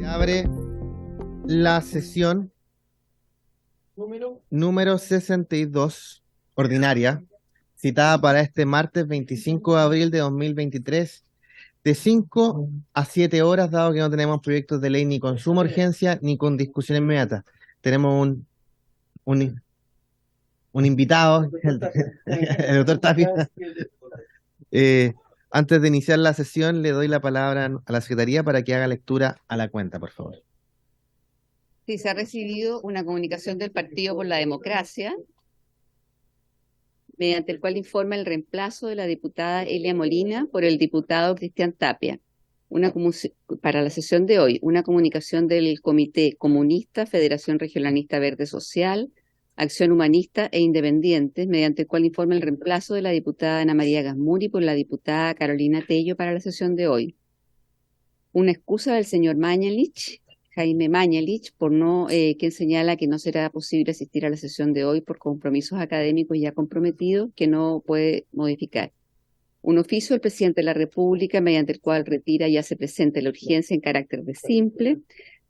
Abre la sesión número 62, ordinaria, citada para este martes 25 de abril de 2023, de 5 a 7 horas, dado que no tenemos proyectos de ley ni con suma urgencia ni con discusión inmediata. Tenemos un invitado, el doctor Tapia. Antes de iniciar la sesión, le doy la palabra a la Secretaría para que haga lectura a la cuenta, por favor. Sí, se ha recibido una comunicación del Partido por la Democracia, mediante el cual informa el reemplazo de la diputada Elia Molina por el diputado Cristian Tapia. Para la sesión de hoy, una comunicación del Comité Comunista, Federación Regionalista Verde Social, Acción Humanista e Independientes, mediante el cual informa el reemplazo de la diputada Ana María Gasmuri por la diputada Carolina Tello para la sesión de hoy. Una excusa del señor Jaime Mañalich, quien señala que no será posible asistir a la sesión de hoy por compromisos académicos ya comprometidos que no puede modificar. Un oficio del presidente de la República, mediante el cual retira y hace presente la urgencia en carácter de simple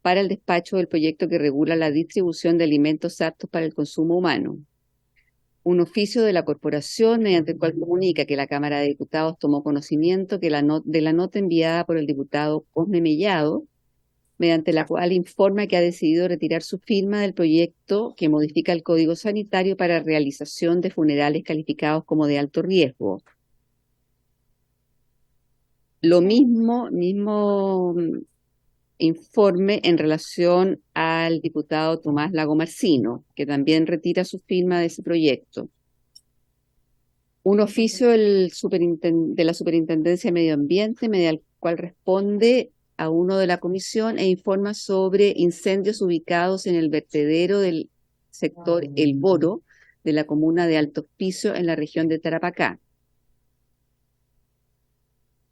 para el despacho del proyecto que regula la distribución de alimentos aptos para el consumo humano. Un oficio de la corporación, mediante el cual comunica que la Cámara de Diputados tomó conocimiento de la nota enviada por el diputado Cosme Mellado, mediante la cual informa que ha decidido retirar su firma del proyecto que modifica el Código Sanitario para realización de funerales calificados como de alto riesgo. Lo mismo informe en relación al diputado Tomás Lagomarsino, que también retira su firma de ese proyecto. Un oficio de la Superintendencia de Medio Ambiente, mediante el cual responde a uno de la comisión e informa sobre incendios ubicados en el vertedero del sector El Boro de la comuna de Alto Hospicio en la región de Tarapacá.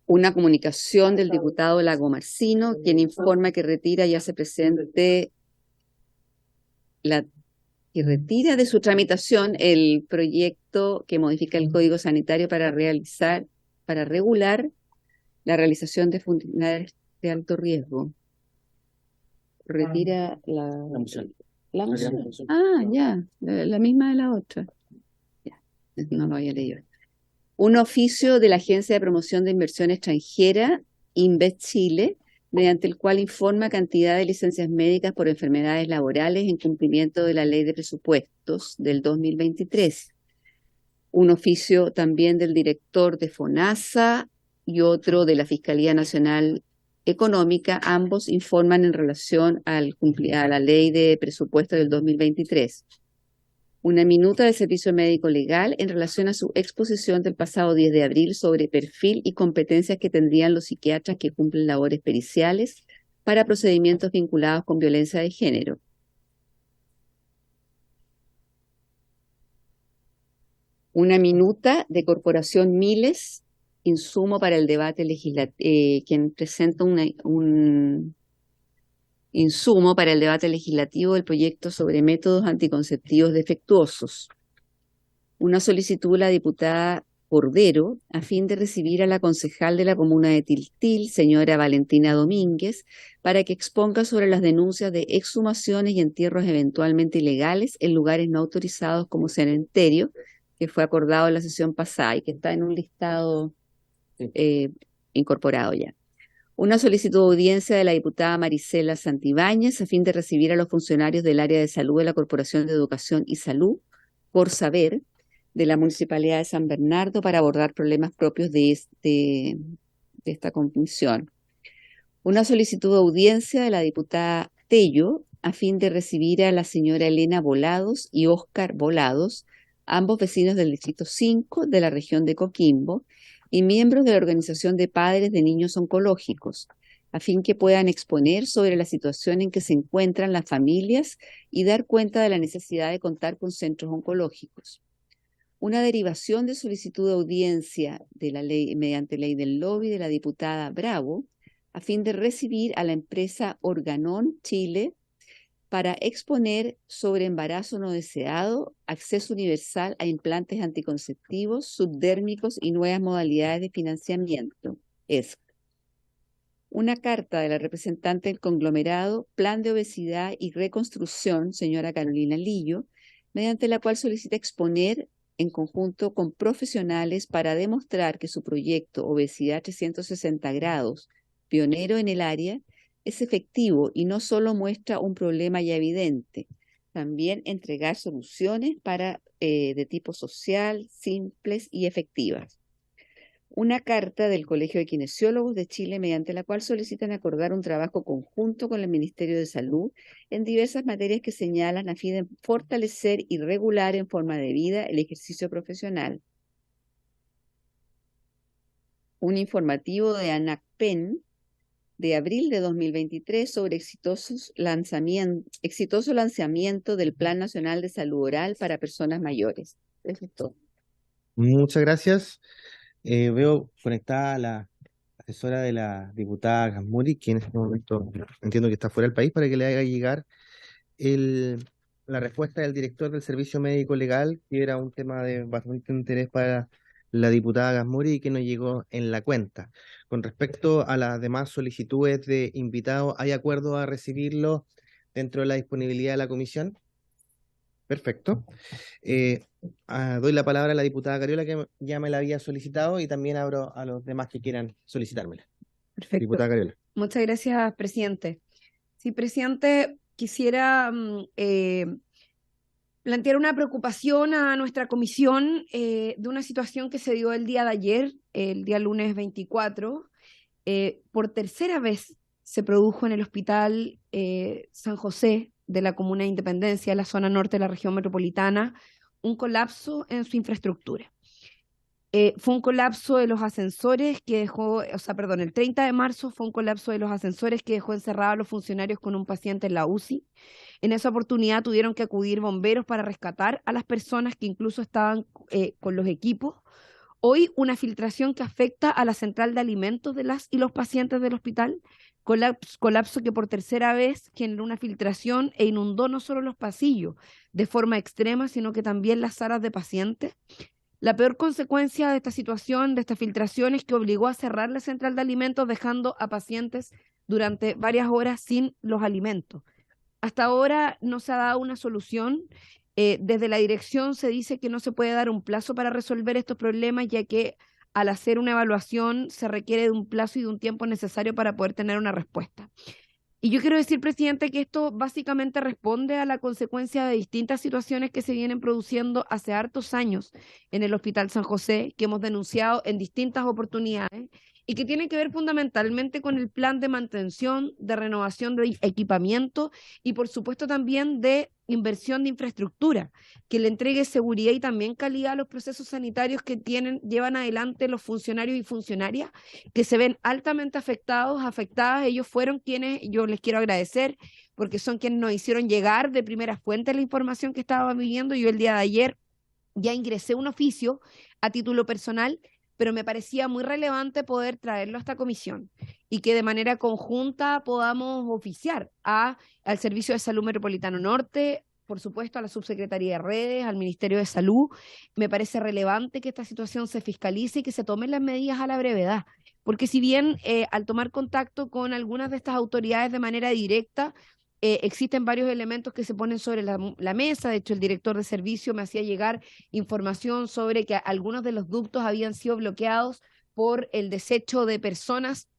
Una comunicación del diputado Lagomarsino, quien informa que retira y hace presente y retira de su tramitación el proyecto que modifica el Código Sanitario para regular la realización de funerales de alto riesgo. Retira la moción. ¿La moción? Ah, ya, la misma de la otra. Ya, no lo había leído. Un oficio de la Agencia de Promoción de Inversión Extranjera, Invest Chile, mediante el cual informa cantidad de licencias médicas por enfermedades laborales en cumplimiento de la Ley de Presupuestos del 2023. Un oficio también del director de FONASA y otro de la Fiscalía Nacional Económica, ambos informan en relación a la Ley de Presupuestos del 2023. Una minuta del Servicio Médico Legal en relación a su exposición del pasado 10 de abril sobre perfil y competencias que tendrían los psiquiatras que cumplen labores periciales para procedimientos vinculados con violencia de género. Una minuta de Corporación Miles, insumo para el debate legislativo, quien presenta un insumo para el debate legislativo del proyecto sobre métodos anticonceptivos defectuosos. Una solicitud de la diputada Cordero a fin de recibir a la concejal de la comuna de Tiltil, señora Valentina Domínguez, para que exponga sobre las denuncias de exhumaciones y entierros eventualmente ilegales en lugares no autorizados como cementerio, que fue acordado en la sesión pasada y que está en un listado incorporado ya. Una solicitud de audiencia de la diputada Marisela Santibáñez a fin de recibir a los funcionarios del área de salud de la Corporación de Educación y Salud, por saber, de la Municipalidad de San Bernardo para abordar problemas propios de esta comisión. Una solicitud de audiencia de la diputada Tello a fin de recibir a la señora Elena Volados y Óscar Volados, ambos vecinos del Distrito 5 de la región de Coquimbo, y miembros de la Organización de Padres de Niños Oncológicos, a fin que puedan exponer sobre la situación en que se encuentran las familias y dar cuenta de la necesidad de contar con centros oncológicos. Una derivación de solicitud de audiencia de la ley, mediante ley del lobby de la diputada Bravo, a fin de recibir a la empresa Organon Chile para exponer sobre embarazo no deseado, acceso universal a implantes anticonceptivos, subdérmicos y nuevas modalidades de financiamiento. Es una carta de la representante del conglomerado Plan de Obesidad y Reconstrucción, señora Carolina Lillo, mediante la cual solicita exponer en conjunto con profesionales para demostrar que su proyecto Obesidad 360 grados, pionero en el área, es efectivo y no solo muestra un problema ya evidente, también entregar soluciones de tipo social, simples y efectivas. Una carta del Colegio de Kinesiólogos de Chile mediante la cual solicitan acordar un trabajo conjunto con el Ministerio de Salud en diversas materias que señalan a fin de fortalecer y regular en forma de vida el ejercicio profesional. Un informativo de ANACPEN de abril de 2023 sobre exitoso lanzamiento del Plan Nacional de Salud Oral para Personas Mayores. Eso es todo. Muchas gracias. Veo conectada a la asesora de la diputada Gasmuri, que en este momento entiendo que está fuera del país, para que le haga llegar la respuesta del director del Servicio Médico Legal, que era un tema de bastante interés para la diputada Gasmuri y que nos llegó en la cuenta. Con respecto a las demás solicitudes de invitados, ¿hay acuerdo a recibirlo dentro de la disponibilidad de la comisión? Perfecto. Doy la palabra a la diputada Cariola, que ya me la había solicitado, y también abro a los demás que quieran solicitármela. Perfecto. Diputada Cariola. Muchas gracias, presidente. Sí, presidente, quisiera plantear una preocupación a nuestra comisión de una situación que se dio el día de ayer, el día lunes 24. Por tercera vez se produjo en el Hospital San José de la Comuna de Independencia, la zona norte de la región metropolitana, un colapso en su infraestructura. Fue un colapso de los ascensores que dejó, el 30 de marzo fue un colapso de los ascensores que dejó encerrados a los funcionarios con un paciente en la UCI. En esa oportunidad tuvieron que acudir bomberos para rescatar a las personas que incluso estaban con los equipos. Hoy una filtración que afecta a la central de alimentos de las y los pacientes del hospital, colapso que por tercera vez generó una filtración e inundó no solo los pasillos de forma extrema, sino que también las salas de pacientes. La peor consecuencia de esta situación, de esta filtración, es que obligó a cerrar la central de alimentos, dejando a pacientes durante varias horas sin los alimentos. Hasta ahora no se ha dado una solución. Desde la dirección se dice que no se puede dar un plazo para resolver estos problemas, ya que al hacer una evaluación se requiere de un plazo y de un tiempo necesario para poder tener una respuesta. Y yo quiero decir, presidente, que esto básicamente responde a la consecuencia de distintas situaciones que se vienen produciendo hace hartos años en el Hospital San José, que hemos denunciado en distintas oportunidades y que tienen que ver fundamentalmente con el plan de mantención, de renovación de equipamiento y por supuesto también de inversión de infraestructura, que le entregue seguridad y también calidad a los procesos sanitarios que llevan adelante los funcionarios y funcionarias que se ven altamente afectadas. Ellos fueron quienes, yo les quiero agradecer, porque son quienes nos hicieron llegar de primera fuente la información que estábamos viviendo. Yo el día de ayer ya ingresé un oficio a título personal, pero me parecía muy relevante poder traerlo a esta comisión y que de manera conjunta podamos oficiar al Servicio de Salud Metropolitano Norte, por supuesto a la Subsecretaría de Redes, al Ministerio de Salud. Me parece relevante que esta situación se fiscalice y que se tomen las medidas a la brevedad, porque si bien al tomar contacto con algunas de estas autoridades de manera directa, existen varios elementos que se ponen sobre la mesa. De hecho, el director de servicio me hacía llegar información sobre que algunos de los ductos habían sido bloqueados por el desecho de personas,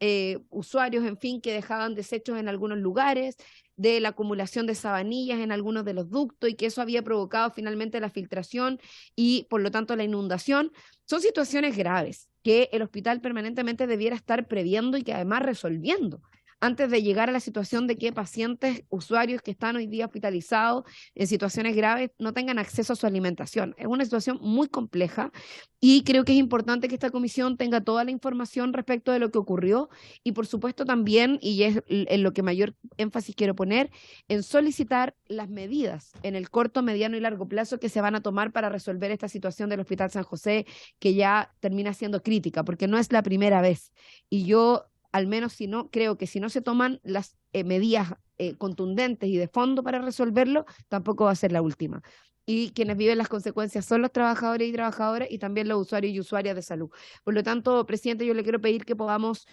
usuarios, en fin, que dejaban desechos en algunos lugares, de la acumulación de sabanillas en algunos de los ductos y que eso había provocado finalmente la filtración y, por lo tanto, la inundación. Son situaciones graves que el hospital permanentemente debiera estar previendo y que además resolviendo, antes de llegar a la situación de que pacientes, usuarios que están hoy día hospitalizados en situaciones graves no tengan acceso a su alimentación. Es una situación muy compleja y creo que es importante que esta comisión tenga toda la información respecto de lo que ocurrió y por supuesto también, y es en lo que mayor énfasis quiero poner, en solicitar las medidas en el corto, mediano y largo plazo que se van a tomar para resolver esta situación del Hospital San José, que ya termina siendo crítica, porque no es la primera vez. Y yo, al menos creo que si no se toman las medidas contundentes y de fondo para resolverlo, tampoco va a ser la última. Y quienes viven las consecuencias son los trabajadores y trabajadoras y también los usuarios y usuarias de salud. Por lo tanto, presidente, yo le quiero pedir que podamos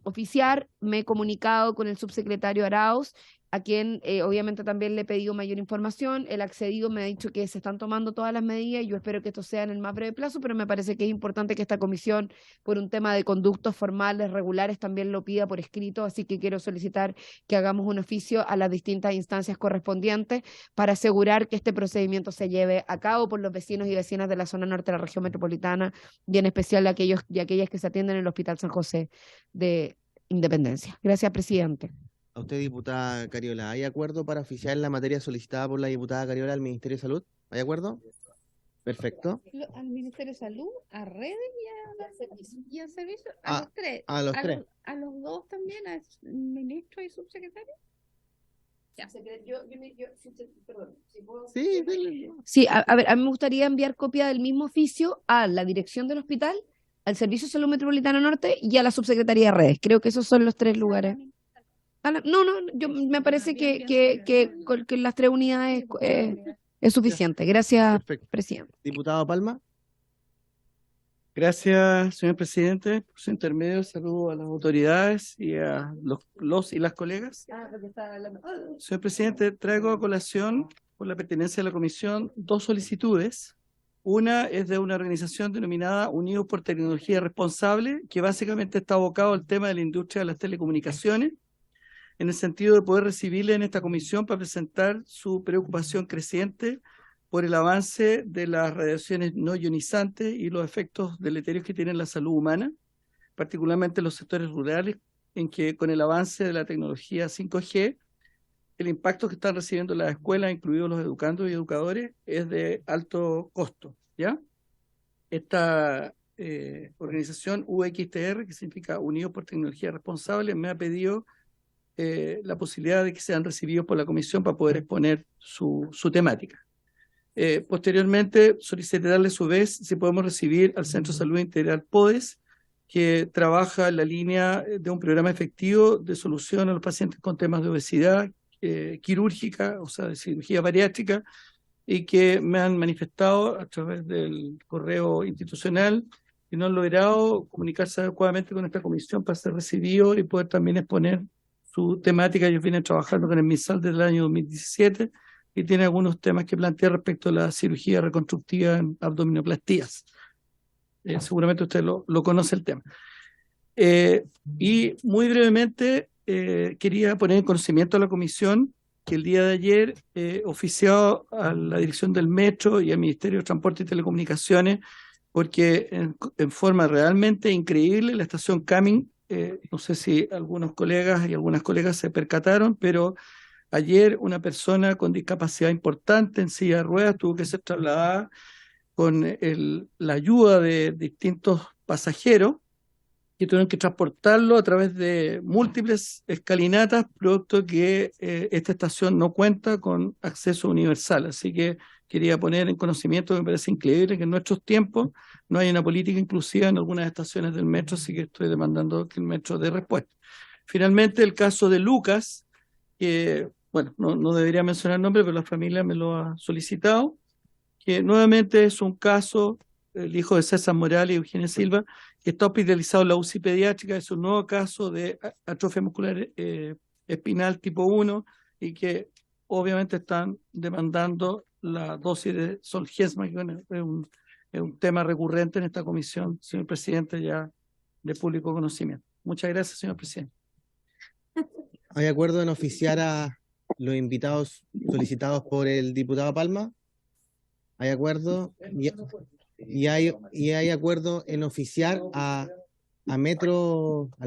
oficiar. Me he comunicado con el subsecretario Arauz, a quien obviamente también le he pedido mayor información. El accedido me ha dicho que se están tomando todas las medidas y yo espero que esto sea en el más breve plazo, pero me parece que es importante que esta comisión, por un tema de conductos formales, regulares, también lo pida por escrito, así que quiero solicitar que hagamos un oficio a las distintas instancias correspondientes para asegurar que este procedimiento se lleve a cabo por los vecinos y vecinas de la zona norte de la región metropolitana y en especial de aquellos y aquellas que se atienden en el Hospital San José de Independencia. Gracias, presidente. A usted, diputada Cariola, ¿hay acuerdo para oficiar la materia solicitada por la diputada Cariola al Ministerio de Salud? ¿Hay acuerdo? Perfecto. Al Ministerio de Salud, a redes y a servicios, a los tres. A los tres. A los dos también, al ministro y subsecretario. Sí, dele. Sí, a ver, a mí me gustaría enviar copia del mismo oficio a la dirección del hospital, al Servicio de Salud Metropolitano Norte y a la Subsecretaría de Redes. Creo que esos son los tres lugares. Me parece que con las tres unidades es suficiente. Gracias, Perfecto. presidente. Diputado Palma. Gracias, señor presidente. Por su intermedio, saludo a las autoridades y a los y las colegas. Señor presidente, traigo a colación, por la pertenencia de la comisión, dos solicitudes. Una es de una organización denominada Unidos por Tecnología Responsable, que básicamente está abocado al tema de la industria de las telecomunicaciones, en el sentido de poder recibirle en esta comisión para presentar su preocupación creciente por el avance de las radiaciones no ionizantes y los efectos deleterios que tienen la salud humana, particularmente en los sectores rurales, en que con el avance de la tecnología 5G, el impacto que están recibiendo las escuelas, incluidos los educandos y educadores, es de alto costo, ¿ya? Esta organización UXTR, que significa Unidos por Tecnología Responsable, me ha pedido la posibilidad de que sean recibidos por la comisión para poder exponer su temática. Posteriormente, solicitarle a su vez si podemos recibir al Centro de Salud Integral PODES, que trabaja en la línea de un programa efectivo de solución a los pacientes con temas de obesidad quirúrgica, o sea, de cirugía bariátrica, y que me han manifestado a través del correo institucional que no han logrado comunicarse adecuadamente con esta comisión para ser recibido y poder también exponer su temática. Ellos vienen trabajando con el MinSal desde el año 2017 y tiene algunos temas que plantear respecto a la cirugía reconstructiva en abdominoplastías. Seguramente usted lo conoce el tema. Y muy brevemente quería poner en conocimiento a la comisión que el día de ayer ofició a la dirección del Metro y al Ministerio de Transporte y Telecomunicaciones porque en forma realmente increíble la estación Cumming, no sé si algunos colegas y algunas colegas se percataron, pero ayer una persona con discapacidad importante en silla de ruedas tuvo que ser trasladada con la ayuda de distintos pasajeros que tuvieron que transportarlo a través de múltiples escalinatas, producto que esta estación no cuenta con acceso universal. Así que quería poner en conocimiento, me parece increíble que en nuestros tiempos no hay una política inclusiva en algunas estaciones del metro, así que estoy demandando que el metro dé respuesta. Finalmente, el caso de Lucas, que, bueno, no debería mencionar el nombre, pero la familia me lo ha solicitado, que nuevamente es un caso, el hijo de César Morales y Eugenia Silva, que está hospitalizado en la UCI pediátrica, es un nuevo caso de atrofia muscular espinal tipo 1 y que obviamente están demandando la dosis de Zolgensma, que es un tema recurrente en esta comisión, señor presidente, ya de público conocimiento. Muchas gracias, señor presidente. ¿Hay acuerdo en oficiar a los invitados solicitados por el diputado Palma? ¿Hay acuerdo? ¿Y hay acuerdo en oficiar al Metro, a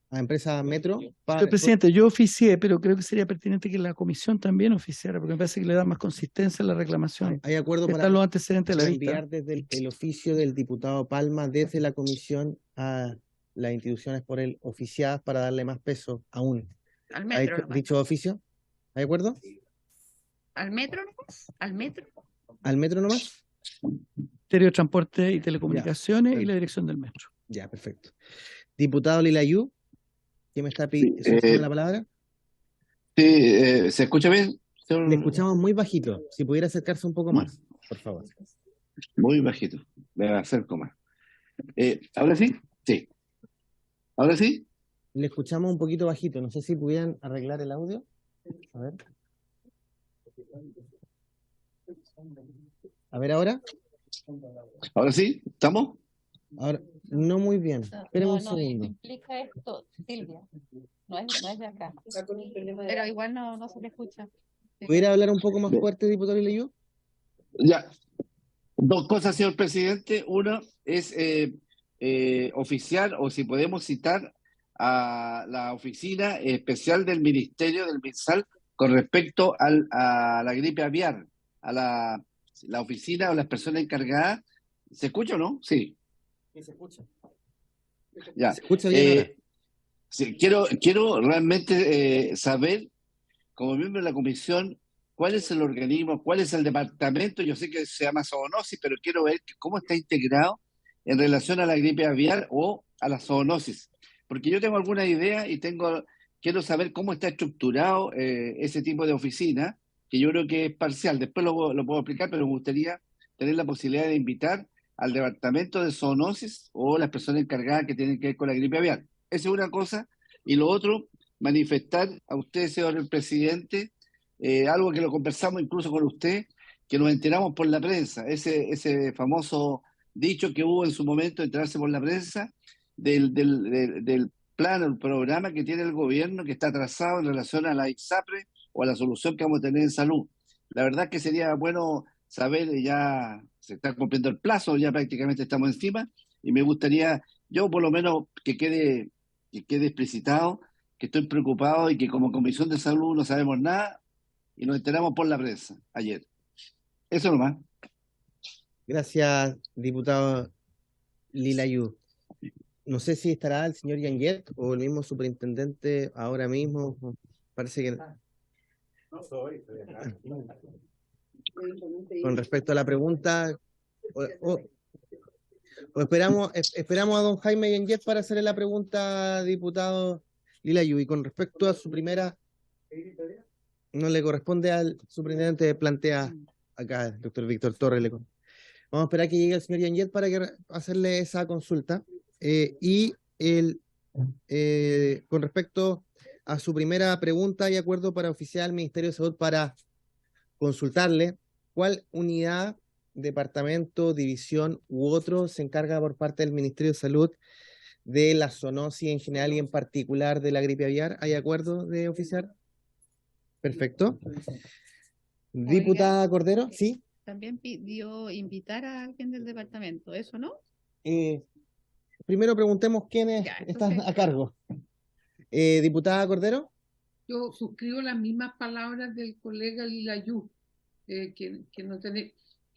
la empresa Metro? Señor presidente, yo oficié, pero creo que sería pertinente que la comisión también oficiara, porque me parece que le da más consistencia a la reclamación. ¿Hay acuerdo para los antecedentes de la vista? Enviar desde el oficio del diputado Palma desde la comisión a las instituciones por él oficiadas para darle más peso aún? Al metro. ¿Dicho oficio? ¿Hay acuerdo? ¿Al metro nomás? ¿Al metro? ¿Al Metro nomás? Ministerio de Transporte y Telecomunicaciones y la dirección del metro. Ya, perfecto. Diputado Lilayú, ¿quién me está pidiendo la palabra? Sí, ¿se escucha bien? Le escuchamos muy bajito. Si pudiera acercarse un poco más, por favor. Muy bajito. Me acerco más. ¿Ahora sí? Sí. ¿Ahora sí? Le escuchamos un poquito bajito. No sé si pudieran arreglar el audio. A ver. A ver ahora. ¿Ahora sí? ¿Estamos? Ahora, no muy bien. Esperen un segundo. Implica esto, Silvia. No es de acá. Pero igual no se le escucha. ¿Pudiera hablar un poco más fuerte, diputado Lilayu? Ya. Dos cosas, señor presidente. Una es oficiar, o si podemos citar a la oficina especial del Ministerio del MinSal con respecto a la gripe aviar, a la oficina o las personas encargadas. ¿Se escucha o no? Sí. Sí, se escucha. Ya. Se escucha bien ahora. Sí, quiero realmente saber, como miembro de la comisión, cuál es el organismo, cuál es el departamento. Yo sé que se llama zoonosis, pero quiero ver cómo está integrado en relación a la gripe aviar o a la zoonosis. Porque yo tengo alguna idea y quiero saber cómo está estructurado ese tipo de oficina, que yo creo que es parcial. Después lo puedo explicar, pero me gustaría tener la posibilidad de invitar al departamento de zoonosis o las personas encargadas que tienen que ver con la gripe aviar. Esa es una cosa. Y lo otro, manifestar a usted, señor el presidente, algo que lo conversamos incluso con usted, que nos enteramos por la prensa, ese famoso dicho que hubo en su momento de enterarse por la prensa del plan, el programa que tiene el gobierno que está trazado en relación a la ISAPRE o a la solución que vamos a tener en salud. La verdad que sería bueno saber, ya se está cumpliendo el plazo, ya prácticamente estamos encima, y me gustaría, yo por lo menos que quede explicitado que estoy preocupado y que como Comisión de Salud no sabemos nada y nos enteramos por la prensa ayer. Eso nomás. Gracias, diputado Lilayu. No sé si estará el señor Yanguet o el mismo superintendente ahora mismo. Parece que... Con respecto a la pregunta, o esperamos a don Jaime Yanguet para hacerle la pregunta, diputado Lilayu. Y con respecto a su primera, no le corresponde al superintendente, plantea acá el doctor Víctor Torres. Vamos a esperar que llegue el señor Yanguet para hacerle esa consulta. Con respecto a su primera pregunta, ¿hay acuerdo para oficiar al Ministerio de Salud para consultarle cuál unidad, departamento, división u otro se encarga por parte del Ministerio de Salud de la zoonosis en general y en particular de la gripe aviar? ¿Hay acuerdo de oficiar? Perfecto. Diputada Cordero, ¿sí? También pidió invitar a alguien del departamento, ¿eso no? Primero preguntemos quiénes están a cargo. Diputada Cordero. Yo suscribo las mismas palabras del colega Lilayu, que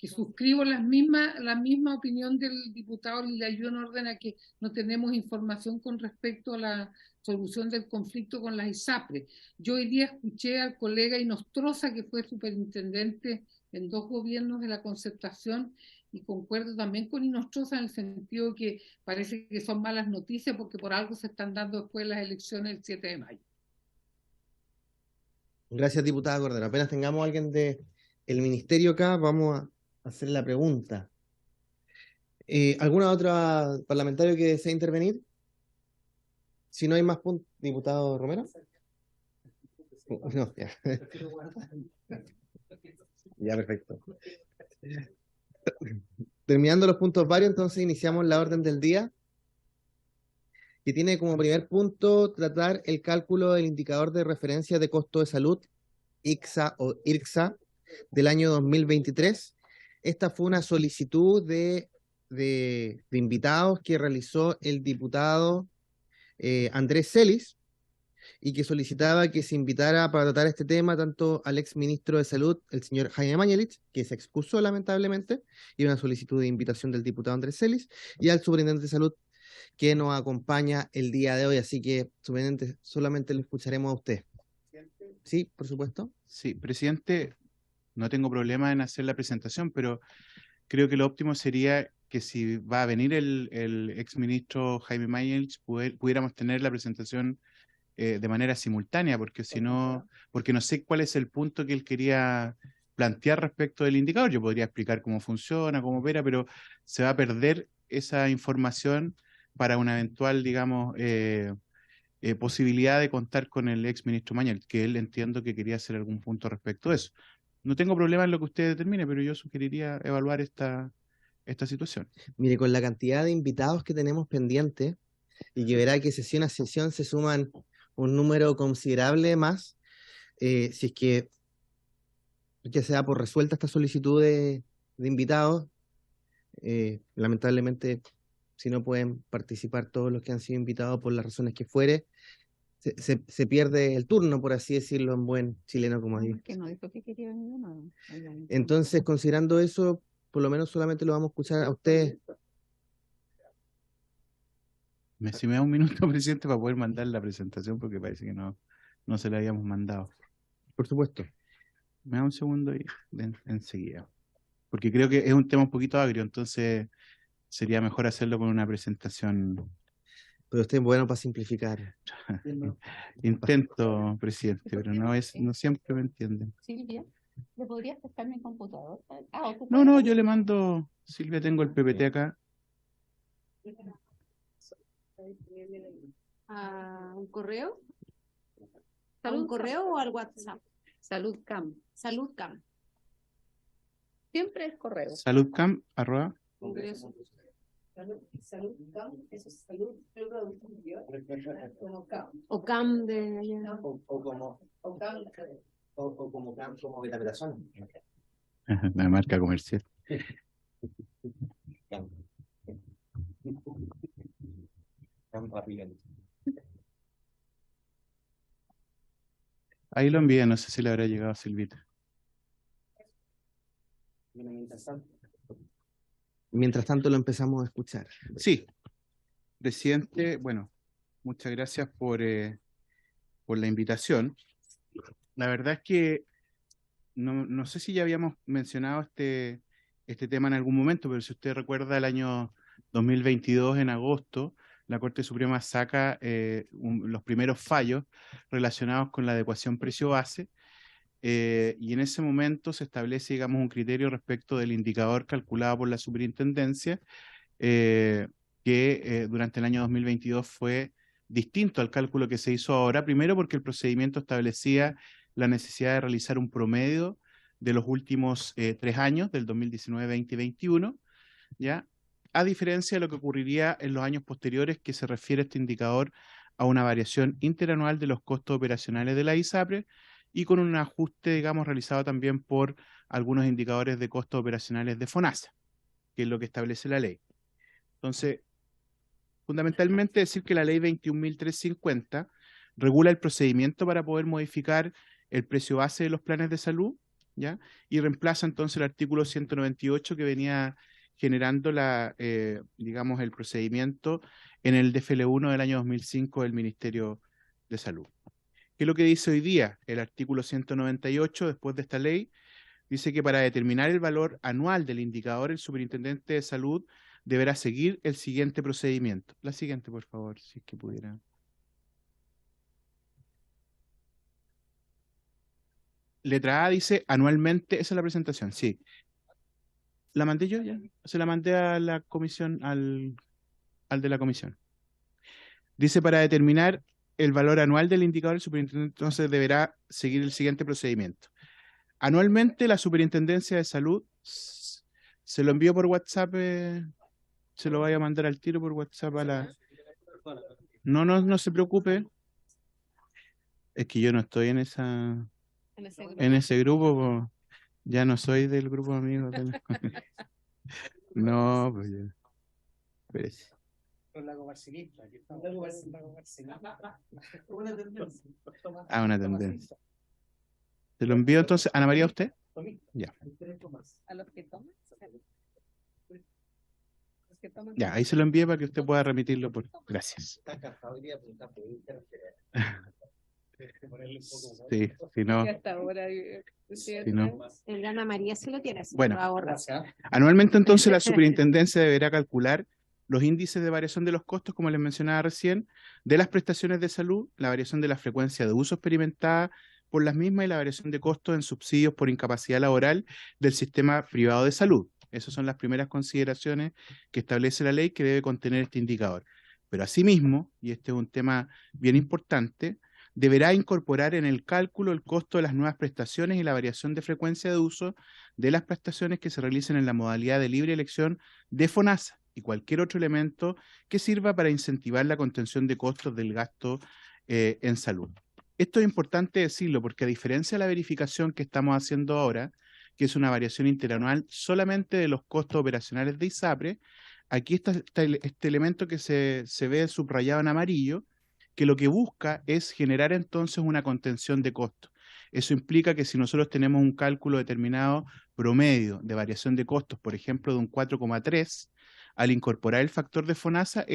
suscribo la misma opinión del diputado Lilayu en orden a que no tenemos información con respecto a la solución del conflicto con las ISAPRE. Yo hoy día escuché al colega Inostroza, que fue superintendente en 2 gobiernos de la Concertación, y concuerdo también con Inostroza en el sentido que parece que son malas noticias porque por algo se están dando después las elecciones el 7 de mayo. Gracias, diputada Cordero. Apenas tengamos a alguien del ministerio acá, vamos a hacer la pregunta. ¿Alguna otra parlamentario que desee intervenir? Si no hay más puntos, diputado Romero. No, ya. Ya, perfecto. Terminando los puntos varios, entonces iniciamos la orden del día, que tiene como primer punto tratar el cálculo del indicador de referencia de costo de salud, ICSA o IRCSA, del año 2023. Esta fue una solicitud de invitados que realizó el diputado Andrés Celis, y que solicitaba que se invitara para tratar este tema tanto al ex ministro de Salud, el señor Jaime Mañalich, que se excusó lamentablemente, y una solicitud de invitación del diputado Andrés Celis, y al superintendente de Salud, que nos acompaña el día de hoy. Así que, superintendente, solamente lo escucharemos a usted. Sí, por supuesto. Sí, presidente, no tengo problema en hacer la presentación, pero creo que lo óptimo sería que si va a venir el exministro Jaime Mañalich, pudiéramos tener la presentación de manera simultánea, porque si no, porque no sé cuál es el punto que él quería plantear respecto del indicador. Yo podría explicar cómo funciona, cómo opera, pero se va a perder esa información para una eventual, digamos, posibilidad de contar con el ex ministro Mañal, que él entiendo que quería hacer algún punto respecto a eso. No tengo problema en lo que usted determine, pero yo sugeriría evaluar esta situación. Mire, con la cantidad de invitados que tenemos pendientes, y que verá que sesión a sesión se suman un número considerable más, si es que se da por resuelta esta solicitud de invitados, lamentablemente, si no pueden participar todos los que han sido invitados por las razones que fuere, se pierde el turno, por así decirlo, en buen chileno, como digo. Que no dijo que quería venir, no. Entonces, considerando eso, por lo menos solamente lo vamos a escuchar a ustedes. Si me da un minuto, presidente, para poder mandar la presentación, porque parece que no se la habíamos mandado. Por supuesto. Me da un segundo y enseguida. Porque creo que es un tema un poquito agrio, entonces sería mejor hacerlo con una presentación. Pero usted es bueno para simplificar. Intento, presidente, pero no siempre me entienden. Silvia, ¿le podrías prestar mi computador? No, yo le mando, Silvia, tengo el PPT acá. ¿A un correo? ¿A Salud un correo o al WhatsApp? SaludCam. SaludCam. Siempre es correo. Saludcam, @ Congreso. O CAM de allá. Como CAM, como Betaperazón. la marca comercial. Ahí lo envié, no sé si le habrá llegado a Silvita. Mientras tanto lo empezamos a escuchar. Sí, presidente, bueno, muchas gracias por la invitación. La verdad es que no sé si ya habíamos mencionado este tema en algún momento, pero si usted recuerda, el año 2022, en agosto, la Corte Suprema saca los primeros fallos relacionados con la adecuación precio-base, y en ese momento se establece, digamos, un criterio respecto del indicador calculado por la superintendencia, que durante el año 2022 fue distinto al cálculo que se hizo ahora, primero porque el procedimiento establecía la necesidad de realizar un promedio de los últimos 3 años, del 2019, 20 y 21, ¿ya? A diferencia de lo que ocurriría en los años posteriores, que se refiere este indicador a una variación interanual de los costos operacionales de la ISAPRE, y con un ajuste, digamos, realizado también por algunos indicadores de costos operacionales de FONASA, que es lo que establece la ley. Entonces, fundamentalmente decir que la ley 21.350 regula el procedimiento para poder modificar el precio base de los planes de salud, ¿ya? Y reemplaza entonces el artículo 198 que venía generando digamos, el procedimiento en el DFL1 del año 2005 del Ministerio de Salud. ¿Qué es lo que dice hoy día? El artículo 198, después de esta ley, dice que para determinar el valor anual del indicador, el superintendente de salud deberá seguir el siguiente procedimiento. La siguiente, por favor, si es que pudiera. Letra A dice anualmente, esa es la presentación, sí. ¿La mandé yo ya? Se la mandé a la comisión, al de la comisión. Dice para determinar el valor anual del indicador, el superintendente entonces deberá seguir el siguiente procedimiento. Anualmente la Superintendencia de Salud, se lo envío por WhatsApp, se lo voy a mandar al tiro por WhatsApp a la... No se preocupe. Es que yo no estoy en ese grupo, ya no soy del grupo de amigos. No, pues ya. Espérese. Una tendencia. ¿Se lo envío entonces, Ana María, a usted? Ya. ¿A los que toman? Ya, ahí se lo envío para que usted pueda remitirlo. Gracias. Sí, si no. El Ana María se lo tiene. Bueno, anualmente entonces la superintendencia deberá calcular los índices de variación de los costos, como les mencionaba recién, de las prestaciones de salud, la variación de la frecuencia de uso experimentada por las mismas y la variación de costos en subsidios por incapacidad laboral del sistema privado de salud. Esas son las primeras consideraciones que establece la ley que debe contener este indicador. Pero asimismo, y este es un tema bien importante, deberá incorporar en el cálculo el costo de las nuevas prestaciones y la variación de frecuencia de uso de las prestaciones que se realicen en la modalidad de libre elección de FONASA y cualquier otro elemento que sirva para incentivar la contención de costos del gasto en salud. Esto es importante decirlo porque a diferencia de la verificación que estamos haciendo ahora, que es una variación interanual solamente de los costos operacionales de ISAPRE, aquí está este elemento que se ve subrayado en amarillo, que lo que busca es generar entonces una contención de costos. Eso implica que si nosotros tenemos un cálculo determinado promedio de variación de costos, por ejemplo, de un 4,3, al incorporar el factor de FONASA,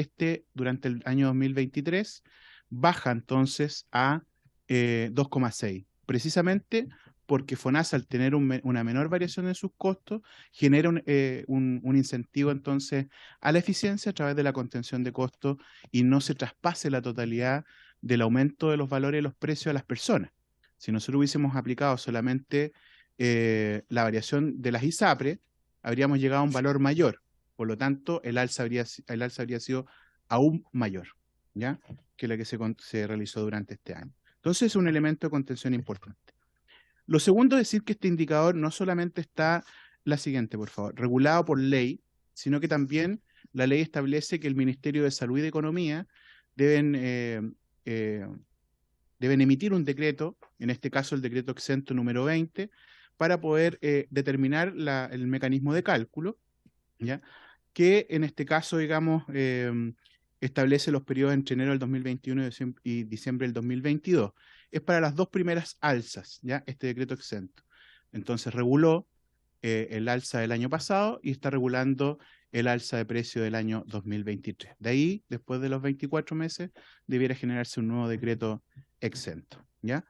durante el año 2023 baja entonces a 2,6, precisamente porque FONASA, al tener una menor variación en sus costos, genera un incentivo entonces a la eficiencia a través de la contención de costos y no se traspase la totalidad del aumento de los valores de los precios a las personas. Si nosotros hubiésemos aplicado solamente la variación de las ISAPRE, habríamos llegado a un valor mayor. Por lo tanto, el alza habría sido aún mayor, ¿ya?, que la que se realizó durante este año. Entonces, es un elemento de contención importante. Lo segundo es decir que este indicador no solamente está, la siguiente, por favor, regulado por ley, sino que también la ley establece que el Ministerio de Salud y de Economía deben emitir un decreto, en este caso el decreto exento número 20, para poder determinar el mecanismo de cálculo, ¿ya?, que en este caso, digamos, establece los periodos entre enero del 2021 y diciembre del 2022. Es para las dos primeras alzas, ¿ya?, este decreto exento. Entonces reguló el alza del año pasado y está regulando el alza de precio del año 2023. De ahí, después de los 24 meses, debiera generarse un nuevo decreto exento, ¿ya?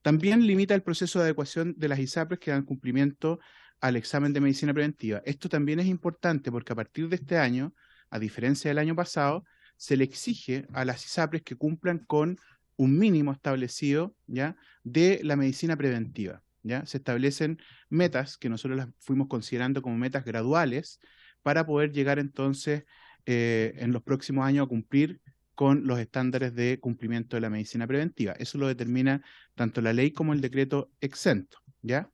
También limita el proceso de adecuación de las ISAPRES que dan cumplimiento al examen de medicina preventiva. Esto también es importante porque a partir de este año, a diferencia del año pasado, se le exige a las ISAPRES que cumplan con un mínimo establecido, ¿ya?, de la medicina preventiva, ¿ya? Se establecen metas que nosotros las fuimos considerando como metas graduales para poder llegar entonces en los próximos años a cumplir con los estándares de cumplimiento de la medicina preventiva. Eso lo determina tanto la ley como el decreto exento, ¿ya?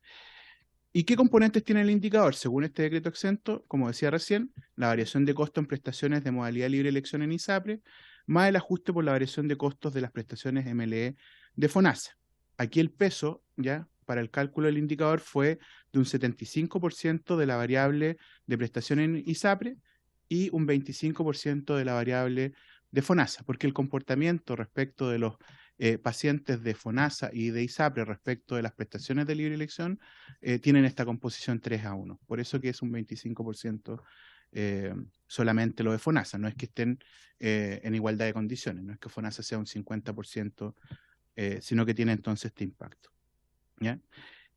¿Y qué componentes tiene el indicador? Según este decreto exento, como decía recién, la variación de costo en prestaciones de modalidad libre elección en ISAPRE, más el ajuste por la variación de costos de las prestaciones MLE de FONASA. Aquí el peso, ¿ya?, para el cálculo del indicador fue de un 75% de la variable de prestación en ISAPRE y un 25% de la variable de FONASA, porque el comportamiento respecto de los pacientes de FONASA y de ISAPRE respecto de las prestaciones de libre elección tienen esta composición 3:1. Por eso que es un 25% solamente lo de FONASA. No es que estén en igualdad de condiciones, no es que FONASA sea un 50%, sino que tiene entonces este impacto, ¿ya?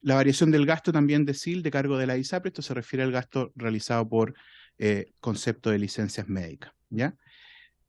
La variación del gasto también de SIL de cargo de la ISAPRE, esto se refiere al gasto realizado por concepto de licencias médicas, ¿ya?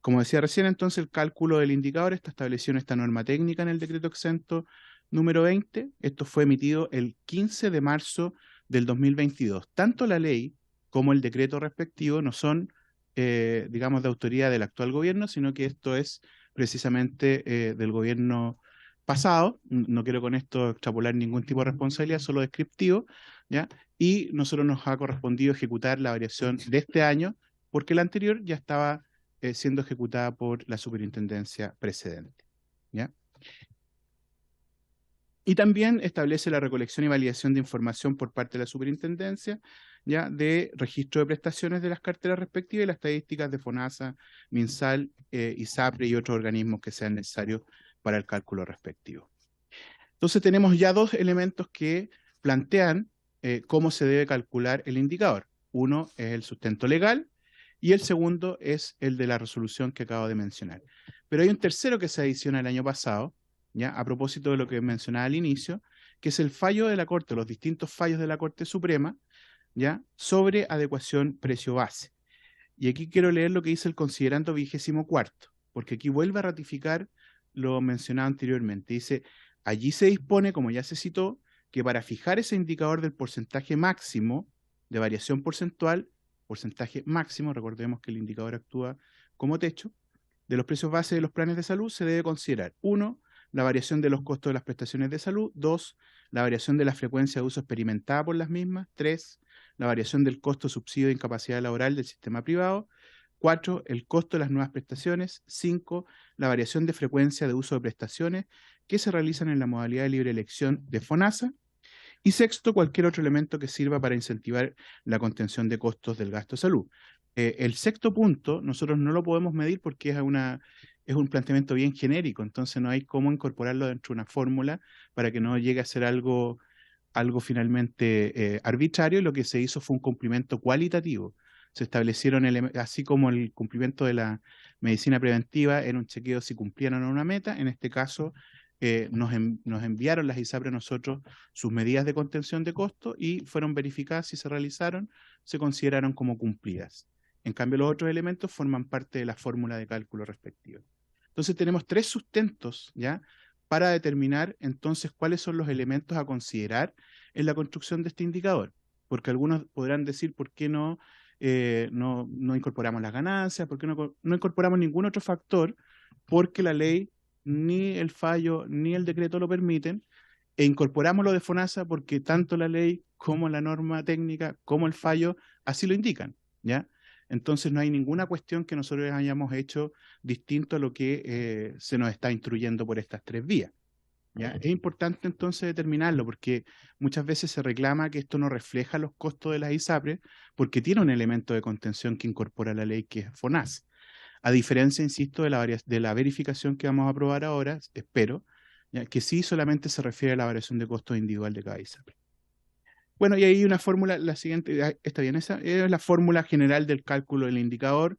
Como decía recién, entonces, el cálculo del indicador está establecido en esta norma técnica en el decreto exento número 20. Esto fue emitido el 15 de marzo del 2022. Tanto la ley como el decreto respectivo no son, digamos, de autoridad del actual gobierno, sino que esto es precisamente del gobierno pasado. No quiero con esto extrapolar ningún tipo de responsabilidad, solo descriptivo, ¿ya? Y nosotros nos ha correspondido ejecutar la variación de este año, porque la anterior ya estaba siendo ejecutada por la superintendencia precedente, ¿ya? Y también establece la recolección y validación de información por parte de la superintendencia, ¿ya?, de registro de prestaciones de las carteras respectivas y las estadísticas de FONASA, MinSal, ISAPRE y otros organismos que sean necesarios para el cálculo respectivo. Entonces tenemos ya dos elementos que plantean cómo se debe calcular el indicador. Uno es el sustento legal y el segundo es el de la resolución que acabo de mencionar. Pero hay un tercero que se adiciona el año pasado, ¿ya?, a propósito de lo que mencionaba al inicio, que es el fallo de la Corte, los distintos fallos de la Corte Suprema, ¿ya?, sobre adecuación precio-base. Y aquí quiero leer lo que dice el considerando 24º, porque aquí vuelve a ratificar lo mencionado anteriormente. Dice, allí se dispone, como ya se citó, que para fijar ese indicador del porcentaje máximo de variación porcentual, porcentaje máximo, recordemos que el indicador actúa como techo, de los precios base de los planes de salud, se debe considerar 1, la variación de los costos de las prestaciones de salud; 2, la variación de la frecuencia de uso experimentada por las mismas; 3, la variación del costo subsidio de incapacidad laboral del sistema privado; 4, el costo de las nuevas prestaciones; 5, la variación de frecuencia de uso de prestaciones que se realizan en la modalidad de libre elección de FONASA; y 6, cualquier otro elemento que sirva para incentivar la contención de costos del gasto de salud. El 6º punto nosotros no lo podemos medir porque es un planteamiento bien genérico, entonces no hay cómo incorporarlo dentro de una fórmula para que no llegue a ser algo finalmente arbitrario, y lo que se hizo fue un cumplimiento cualitativo. Se establecieron, así como el cumplimiento de la medicina preventiva era un chequeo si cumplían o no una meta, en este caso nos enviaron las ISAPRE a nosotros sus medidas de contención de costos y fueron verificadas. Si se realizaron, se consideraron como cumplidas. En cambio, los otros elementos forman parte de la fórmula de cálculo respectiva. Entonces tenemos 3 sustentos, ¿ya?, para determinar entonces cuáles son los elementos a considerar en la construcción de este indicador. Porque algunos podrán decir, ¿por qué no incorporamos las ganancias? ¿Por qué no incorporamos ningún otro factor? Porque la ley, ni el fallo, ni el decreto lo permiten, e incorporamos lo de FONASA porque tanto la ley como la norma técnica como el fallo así lo indican, ¿ya? Entonces no hay ninguna cuestión que nosotros hayamos hecho distinto a lo que se nos está instruyendo por estas 3 vías, ¿ya? Es importante entonces determinarlo porque muchas veces se reclama que esto no refleja los costos de las ISAPRE porque tiene un elemento de contención que incorpora la ley, que es FONASA. A diferencia, insisto, de la verificación que vamos a aprobar ahora, espero, ¿ya?, que sí solamente se refiere a la variación de costos individual de cada ISAPRE. Bueno, y ahí una fórmula, la siguiente, está bien, esa es la fórmula general del cálculo del indicador,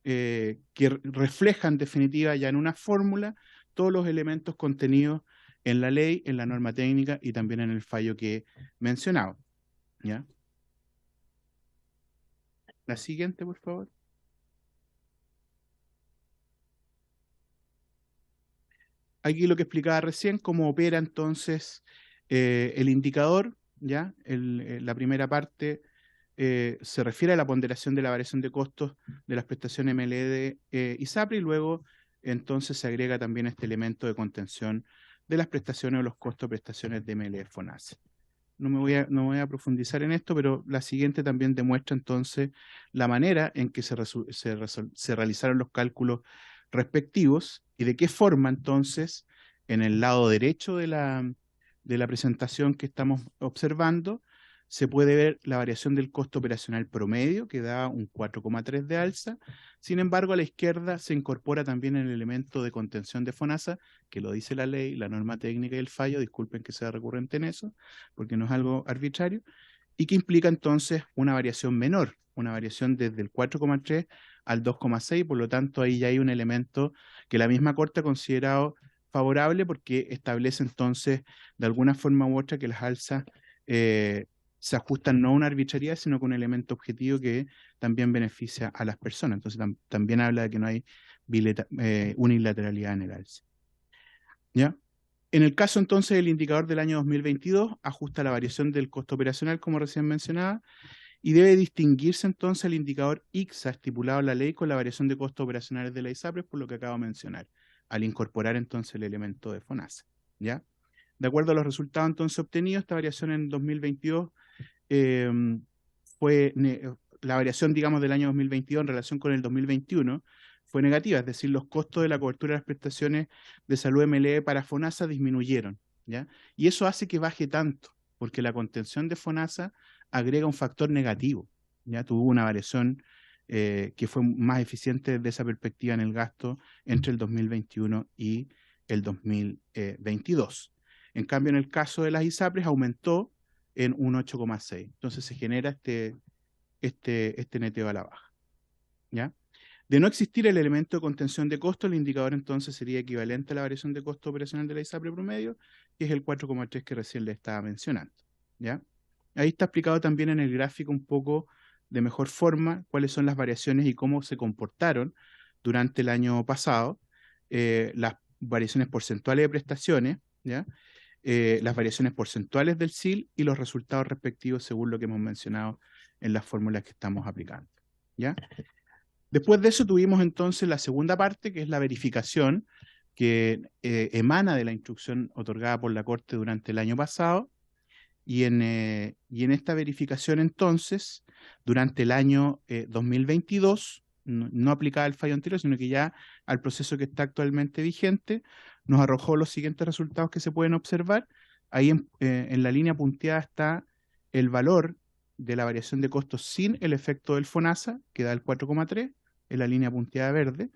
que refleja en definitiva ya en una fórmula todos los elementos contenidos en la ley, en la norma técnica y también en el fallo que he mencionado, ¿ya? La siguiente, por favor. Aquí lo que explicaba recién, cómo opera entonces el indicador, ¿ya? La primera parte se refiere a la ponderación de la variación de costos de las prestaciones MLE de ISAPRE, y luego entonces se agrega también este elemento de contención de las prestaciones o los costos de prestaciones de MLE FONASA. No voy a profundizar en esto, pero la siguiente también demuestra entonces la manera en que se realizaron los cálculos respectivos y de qué forma entonces en el lado derecho de la presentación que estamos observando se puede ver la variación del costo operacional promedio, que da un 4,3 de alza. Sin embargo, a la izquierda se incorpora también el elemento de contención de FONASA, que lo dice la ley, la norma técnica y el fallo, disculpen que sea recurrente en eso, porque no es algo arbitrario, y que implica entonces una variación menor, una variación desde el 4,3 al 2,6, por lo tanto ahí ya hay un elemento que la misma Corte ha considerado favorable porque establece entonces de alguna forma u otra que las alzas se ajustan no a una arbitrariedad, sino con un elemento objetivo que también beneficia a las personas. Entonces también habla de que no hay unilateralidad en el alza, ¿ya? En el caso entonces del indicador del año 2022, ajusta la variación del costo operacional, como recién mencionaba, y debe distinguirse entonces el indicador ICSA estipulado en la ley con la variación de costos operacionales de la ISAPRE, por lo que acabo de mencionar, al incorporar entonces el elemento de FONASA, ¿ya? De acuerdo a los resultados entonces obtenidos, esta variación en 2022 la variación, digamos, del año 2022 en relación con el 2021 fue negativa, es decir, los costos de la cobertura de las prestaciones de salud MLE para FONASA disminuyeron, ¿ya? Y eso hace que baje tanto, porque la contención de FONASA agrega un factor negativo, ¿ya? Tuvo una variación que fue más eficiente desde esa perspectiva en el gasto entre el 2021 y el 2022. En cambio, en el caso de las ISAPRES aumentó en un 8,6. Entonces se genera este neteo a la baja, ¿ya? De no existir el elemento de contención de costo, el indicador entonces sería equivalente a la variación de costo operacional de la ISAPRE promedio, que es el 4,3 que recién le estaba mencionando, ¿ya? Ahí está explicado también en el gráfico un poco de mejor forma cuáles son las variaciones y cómo se comportaron durante el año pasado, las variaciones porcentuales de prestaciones, ¿ya? Las variaciones porcentuales del SIL y los resultados respectivos según lo que hemos mencionado en las fórmulas que estamos aplicando, ¿ya? Después de eso tuvimos entonces la segunda parte, que es la verificación que emana de la instrucción otorgada por la Corte durante el año pasado, y en esta verificación entonces, durante el año 2022, no aplicada al fallo anterior, sino que ya al proceso que está actualmente vigente, nos arrojó los siguientes resultados que se pueden observar. Ahí en la línea punteada está el valor de la variación de costos sin el efecto del FONASA, que da el 4,3, en la línea punteada verde,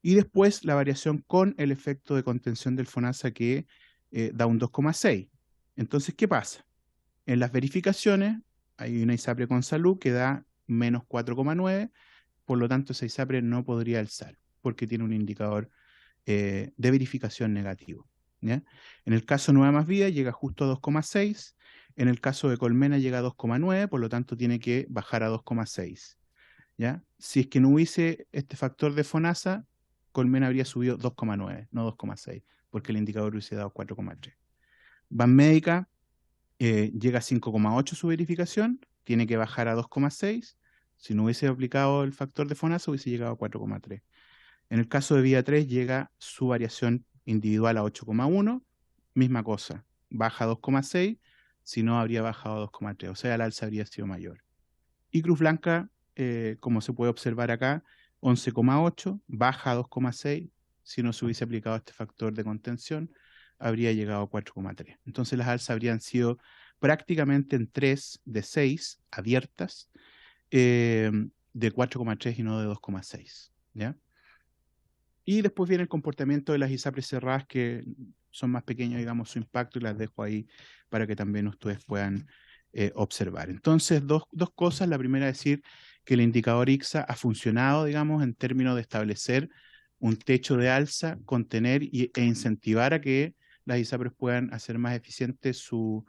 y después la variación con el efecto de contención del FONASA, que da un 2,6. Entonces, ¿qué pasa? En las verificaciones hay una ISAPRE con salud que da menos 4,9, por lo tanto esa ISAPRE no podría alzar, porque tiene un indicador de verificación negativo, ¿ya? En el caso Nueva Más Vida llega justo a 2,6, en el caso de Colmena llega a 2,9, por lo tanto tiene que bajar a 2,6, ¿ya? Si es que no hubiese este factor de FONASA, Colmena habría subido 2,9, no 2,6, porque el indicador hubiese dado 4,3. Banmédica llega a 5,8 su verificación, tiene que bajar a 2,6. Si no hubiese aplicado el factor de FONASA, hubiese llegado a 4,3. En el caso de Vía 3, llega su variación individual a 8,1, misma cosa, baja a 2,6, si no habría bajado a 2,3, o sea, el alza habría sido mayor. Y Cruz Blanca, como se puede observar acá, 11,8, baja a 2,6, si no se hubiese aplicado este factor de contención, habría llegado a 4,3. Entonces las alzas habrían sido prácticamente en 3 de 6 abiertas, de 4,3 y no de 2,6, ¿ya? Y después viene el comportamiento de las ISAPRES cerradas, que son más pequeños, digamos, su impacto, y las dejo ahí para que también ustedes puedan observar. Entonces, dos cosas. La primera es decir que el indicador ICSA ha funcionado, digamos, en términos de establecer un techo de alza, contener e incentivar a que las ISAPRES puedan hacer más eficiente su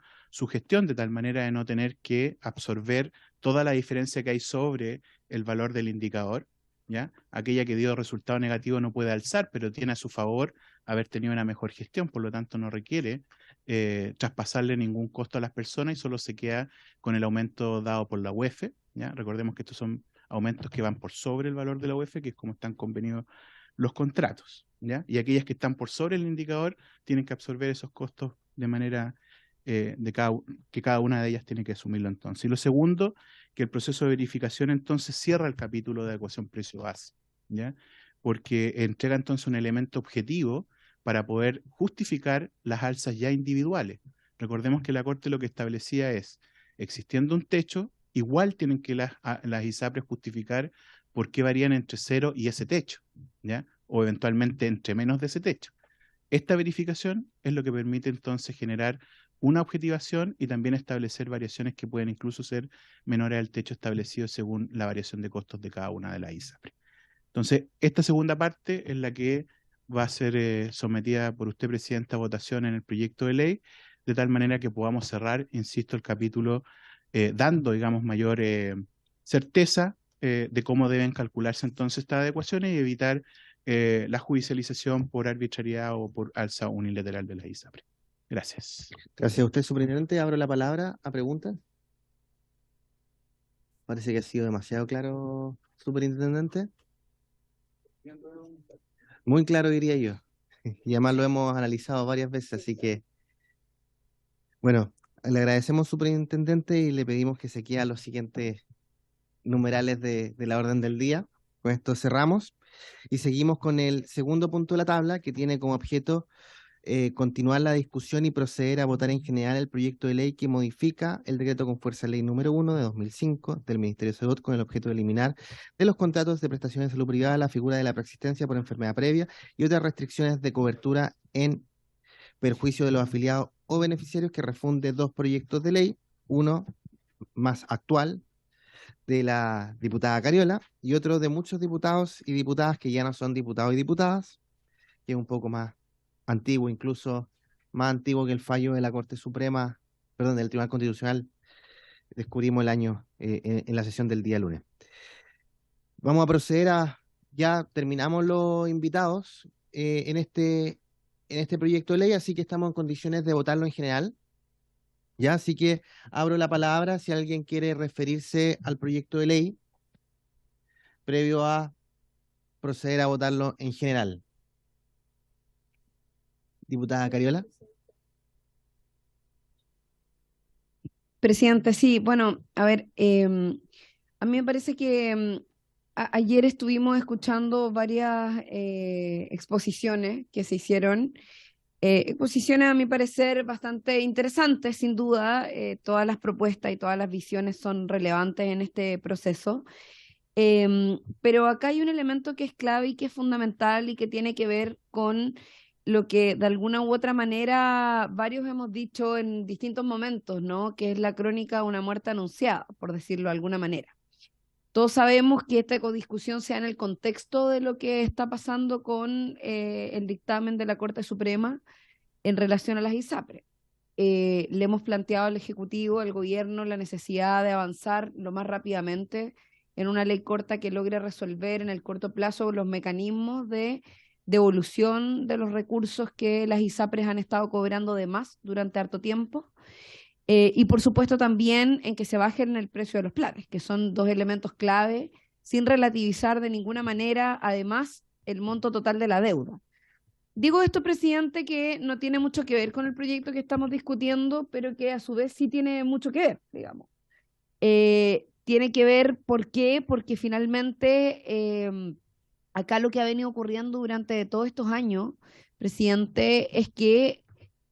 gestión, de tal manera de no tener que absorber toda la diferencia que hay sobre el valor del indicador, ¿ya? Aquella que dio resultado negativo no puede alzar, pero tiene a su favor haber tenido una mejor gestión, por lo tanto no requiere traspasarle ningún costo a las personas y solo se queda con el aumento dado por la UEF, ¿ya? Recordemos que estos son aumentos que van por sobre el valor de la UEF, que es como están convenidos los contratos, ¿ya? Y aquellas que están por sobre el indicador tienen que absorber esos costos de manera que cada una de ellas tiene que asumirlo entonces. Y lo segundo, que el proceso de verificación entonces cierra el capítulo de ecuación precio-base, ¿ya? Porque entrega entonces un elemento objetivo para poder justificar las alzas ya individuales. Recordemos que la Corte lo que establecía es, existiendo un techo, igual tienen que las ISAPRES justificar por qué varían entre 0 y ese techo, ¿ya? O eventualmente entre menos de ese techo. Esta verificación es lo que permite entonces generar una objetivación y también establecer variaciones que pueden incluso ser menores al techo establecido según la variación de costos de cada una de las ISAPRES. Entonces, esta segunda parte es la que va a ser sometida por usted, Presidenta, a votación en el proyecto de ley, de tal manera que podamos cerrar, insisto, el capítulo dando, digamos, mayor certeza de cómo deben calcularse entonces estas adecuaciones y evitar la judicialización por arbitrariedad o por alza unilateral de las ISAPRES. Gracias. Gracias a usted, superintendente. Abro la palabra a preguntas. Parece que ha sido demasiado claro, superintendente. Muy claro, diría yo. Y además lo hemos analizado varias veces, así que, bueno, le agradecemos, superintendente, y le pedimos que se quede a los siguientes numerales de la orden del día. Con esto cerramos y seguimos con el segundo punto de la tabla, que tiene como objeto continuar la discusión y proceder a votar en general el proyecto de ley que modifica el decreto con fuerza de ley número 1 de 2005 del Ministerio de Salud con el objeto de eliminar de los contratos de prestaciones de salud privada la figura de la preexistencia por enfermedad previa y otras restricciones de cobertura en perjuicio de los afiliados o beneficiarios, que refunde dos proyectos de ley, uno más actual de la diputada Cariola y otro de muchos diputados y diputadas que ya no son diputados y diputadas, que es un poco más antiguo, incluso más antiguo que el fallo de la Corte Suprema, perdón, del Tribunal Constitucional descubrimos el año en la sesión del día lunes. Vamos a proceder ya terminamos los invitados en este proyecto de ley, así que estamos en condiciones de votarlo en general. Ya, así que abro la palabra si alguien quiere referirse al proyecto de ley previo a proceder a votarlo en general. Diputada Cariola. Presidente, sí, bueno, a ver, a mí me parece que ayer estuvimos escuchando varias exposiciones que se hicieron, exposiciones a mi parecer bastante interesantes, sin duda, todas las propuestas y todas las visiones son relevantes en este proceso, pero acá hay un elemento que es clave y que es fundamental y que tiene que ver con lo que de alguna u otra manera varios hemos dicho en distintos momentos, ¿no? Que es la crónica de una muerte anunciada, por decirlo de alguna manera. Todos sabemos que esta discusión se da en el contexto de lo que está pasando con el dictamen de la Corte Suprema en relación a las ISAPRE. Le hemos planteado al Ejecutivo, al Gobierno, la necesidad de avanzar lo más rápidamente en una ley corta que logre resolver en el corto plazo los mecanismos de devolución de los recursos que las ISAPRES han estado cobrando de más durante harto tiempo. Y por supuesto también en que se bajen el precio de los planes, que son dos elementos clave, sin relativizar de ninguna manera, además, el monto total de la deuda. Digo esto, presidente, que no tiene mucho que ver con el proyecto que estamos discutiendo, pero que a su vez sí tiene mucho que ver, digamos. Tiene que ver, ¿por qué? Porque finalmente acá lo que ha venido ocurriendo durante todos estos años, presidente, es que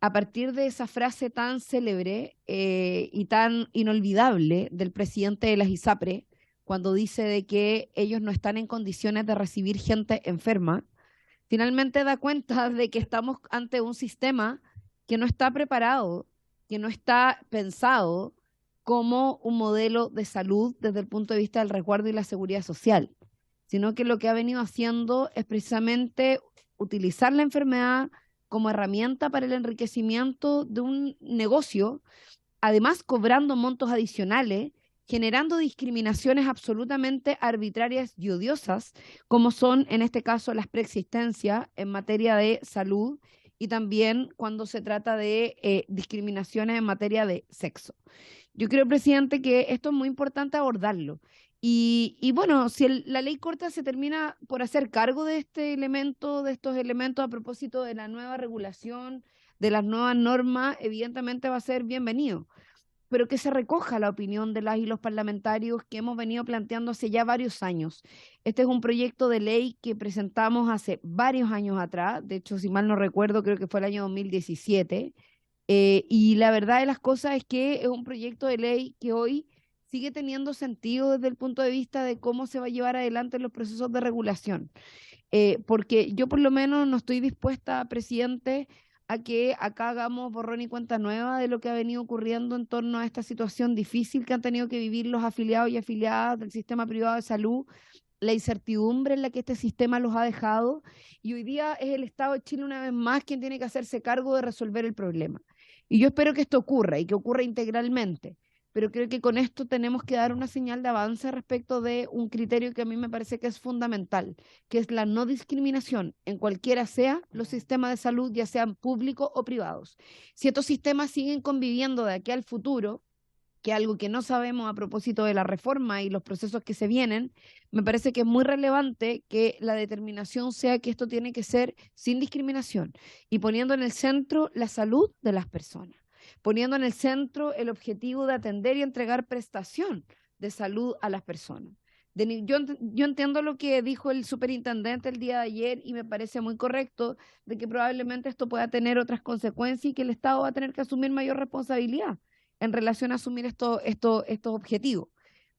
a partir de esa frase tan célebre y tan inolvidable del presidente de las ISAPRE, cuando dice de que ellos no están en condiciones de recibir gente enferma, finalmente da cuenta de que estamos ante un sistema que no está preparado, que no está pensado como un modelo de salud desde el punto de vista del resguardo y la seguridad social, sino que lo que ha venido haciendo es precisamente utilizar la enfermedad como herramienta para el enriquecimiento de un negocio, además cobrando montos adicionales, generando discriminaciones absolutamente arbitrarias y odiosas, como son en este caso las preexistencias en materia de salud y también cuando se trata de discriminaciones en materia de sexo. Yo creo, presidente, que esto es muy importante abordarlo. Y bueno, si la ley corta se termina por hacer cargo de este elemento, de estos elementos a propósito de la nueva regulación, de las nuevas normas, evidentemente va a ser bienvenido. Pero que se recoja la opinión de las y los parlamentarios que hemos venido planteando hace ya varios años. Este es un proyecto de ley que presentamos hace varios años atrás, de hecho, si mal no recuerdo, creo que fue el año 2017, y la verdad de las cosas es que es un proyecto de ley que hoy sigue teniendo sentido desde el punto de vista de cómo se va a llevar adelante los procesos de regulación. Porque yo por lo menos no estoy dispuesta, presidente, a que acá hagamos borrón y cuenta nueva de lo que ha venido ocurriendo en torno a esta situación difícil que han tenido que vivir los afiliados y afiliadas del sistema privado de salud, la incertidumbre en la que este sistema los ha dejado, y hoy día es el Estado de Chile una vez más quien tiene que hacerse cargo de resolver el problema. Y yo espero que esto ocurra y que ocurra integralmente, pero creo que con esto tenemos que dar una señal de avance respecto de un criterio que a mí me parece que es fundamental, que es la no discriminación en cualquiera sea los sistemas de salud, ya sean públicos o privados. Si estos sistemas siguen conviviendo de aquí al futuro, que es algo que no sabemos a propósito de la reforma y los procesos que se vienen, me parece que es muy relevante que la determinación sea que esto tiene que ser sin discriminación y poniendo en el centro la salud de las personas, poniendo en el centro el objetivo de atender y entregar prestación de salud a las personas. Yo entiendo lo que dijo el superintendente el día de ayer y me parece muy correcto de que probablemente esto pueda tener otras consecuencias y que el Estado va a tener que asumir mayor responsabilidad en relación a asumir estos objetivos.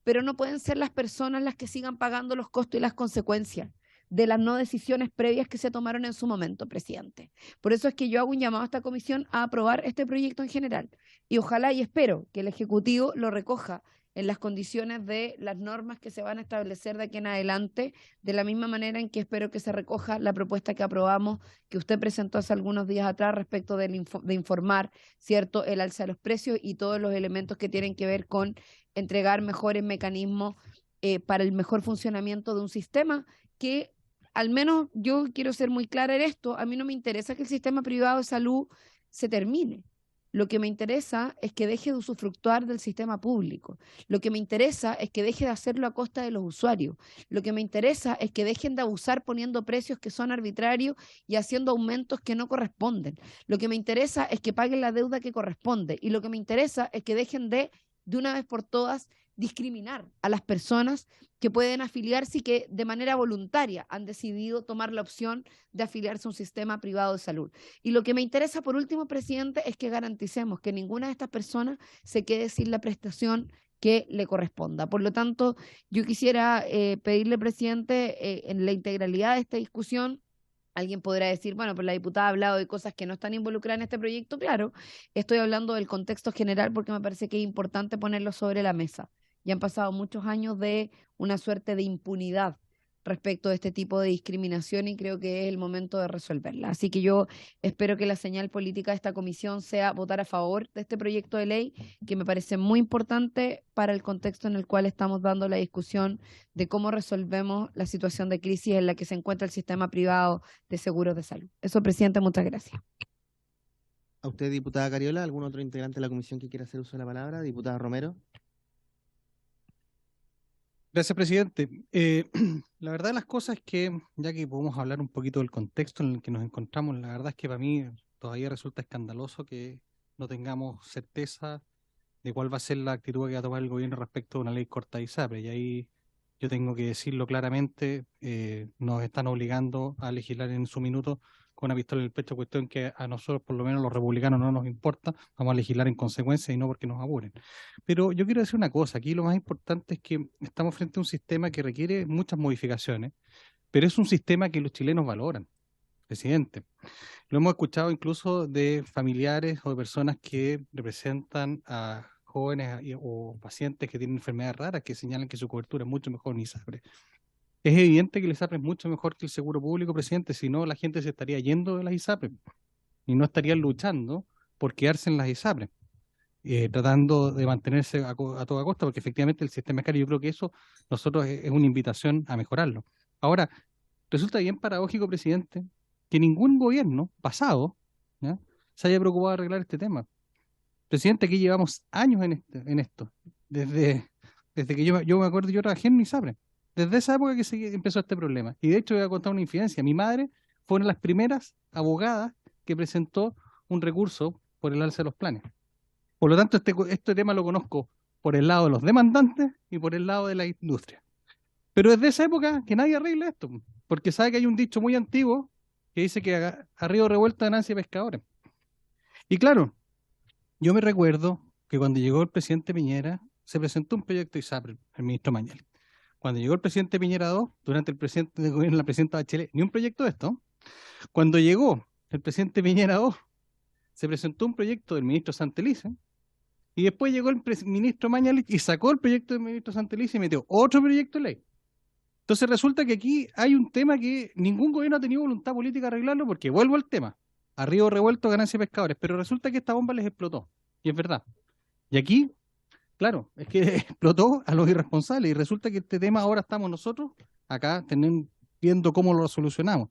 Pero no pueden ser las personas las que sigan pagando los costos y las consecuencias de las no decisiones previas que se tomaron en su momento, presidente. Por eso es que yo hago un llamado a esta comisión a aprobar este proyecto en general y ojalá y espero que el Ejecutivo lo recoja en las condiciones de las normas que se van a establecer de aquí en adelante, de la misma manera en que espero que se recoja la propuesta que aprobamos, que usted presentó hace algunos días atrás respecto de informar, ¿cierto?, el alza de los precios y todos los elementos que tienen que ver con entregar mejores mecanismos para el mejor funcionamiento de un sistema que, al menos yo quiero ser muy clara en esto, a mí no me interesa que el sistema privado de salud se termine. Lo que me interesa es que deje de usufructuar del sistema público. Lo que me interesa es que deje de hacerlo a costa de los usuarios. Lo que me interesa es que dejen de abusar poniendo precios que son arbitrarios y haciendo aumentos que no corresponden. Lo que me interesa es que paguen la deuda que corresponde. Y lo que me interesa es que dejen de una vez por todas, discriminar a las personas que pueden afiliarse y que de manera voluntaria han decidido tomar la opción de afiliarse a un sistema privado de salud. Y lo que me interesa, por último, presidente, es que garanticemos que ninguna de estas personas se quede sin la prestación que le corresponda. Por lo tanto, yo quisiera pedirle, presidente, en la integralidad de esta discusión, alguien podrá decir, bueno, pues la diputada ha hablado de cosas que no están involucradas en este proyecto. Claro, estoy hablando del contexto general porque me parece que es importante ponerlo sobre la mesa. Ya han pasado muchos años de una suerte de impunidad respecto de este tipo de discriminación y creo que es el momento de resolverla. Así que yo espero que la señal política de esta comisión sea votar a favor de este proyecto de ley, que me parece muy importante para el contexto en el cual estamos dando la discusión de cómo resolvemos la situación de crisis en la que se encuentra el sistema privado de seguros de salud. Eso, presidente, muchas gracias. A usted, diputada Cariola, ¿algún otro integrante de la comisión que quiera hacer uso de la palabra? Diputada Romero. Gracias, presidente. La verdad de las cosas es que, ya que podemos hablar un poquito del contexto en el que nos encontramos, la verdad es que para mí todavía resulta escandaloso que no tengamos certeza de cuál va a ser la actitud que va a tomar el gobierno respecto a una ley corta de ISAPRE. Y ahí yo tengo que decirlo claramente, nos están obligando a legislar en su minuto con una pistola en el pecho, cuestión que a nosotros, por lo menos los republicanos, no nos importa, vamos a legislar en consecuencia y no porque nos apuren. Pero yo quiero decir una cosa, aquí lo más importante es que estamos frente a un sistema que requiere muchas modificaciones, pero es un sistema que los chilenos valoran, presidente. Lo hemos escuchado incluso de familiares o de personas que representan a jóvenes o pacientes que tienen enfermedades raras que señalan que su cobertura es mucho mejor en ISAPRE. Es evidente que el ISAPRE es mucho mejor que el seguro público, presidente, si no la gente se estaría yendo de las ISAPRE y no estarían luchando por quedarse en las ISAPRE, tratando de mantenerse a toda costa, porque efectivamente el sistema es caro. Yo creo que eso nosotros es una invitación a mejorarlo. Ahora, resulta bien paradójico, presidente, que ningún gobierno pasado, ¿ya?, se haya preocupado de arreglar este tema. Presidente, aquí llevamos años en esto, desde que yo me acuerdo, yo trabajé en ISAPRE, desde esa época que se empezó este problema. Y de hecho voy a contar una infidencia. Mi madre fue una de las primeras abogadas que presentó un recurso por el alza de los planes. Por lo tanto, este tema lo conozco por el lado de los demandantes y por el lado de la industria. Pero desde esa época que nadie arregla esto, porque sabe que hay un dicho muy antiguo que dice que a río revuelto ganancia de pescadores. Y claro, yo me recuerdo que cuando llegó el presidente Piñera, se presentó un proyecto de ISAPRE, el ministro Mañalich. Cuando llegó el presidente Piñera II, durante el presidente del gobierno, la presidenta Bachelet, ni un proyecto de esto. Cuando llegó el presidente Piñera II, se presentó un proyecto del ministro Santelice, y después llegó el ministro Mañalich y sacó el proyecto del ministro Santelice y metió otro proyecto de ley. Entonces resulta que aquí hay un tema que ningún gobierno ha tenido voluntad política de arreglarlo, porque vuelvo al tema, a río revuelto ganancia de pescadores, pero resulta que esta bomba les explotó, y es verdad. Y aquí, claro, es que explotó a los irresponsables, y resulta que este tema ahora estamos nosotros acá viendo cómo lo solucionamos.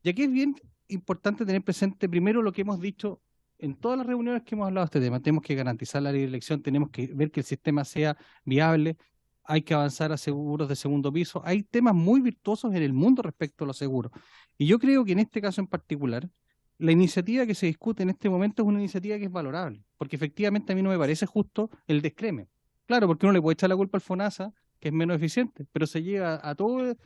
Y aquí es bien importante tener presente primero lo que hemos dicho en todas las reuniones que hemos hablado de este tema. Tenemos que garantizar la libre elección, tenemos que ver que el sistema sea viable, hay que avanzar a seguros de segundo piso. Hay temas muy virtuosos en el mundo respecto a los seguros. Y yo creo que en este caso en particular, la iniciativa que se discute en este momento es una iniciativa que es valorable, porque efectivamente a mí no me parece justo el descreme. Claro, porque uno le puede echar la culpa al FONASA, que es menos eficiente, pero se lleva a todos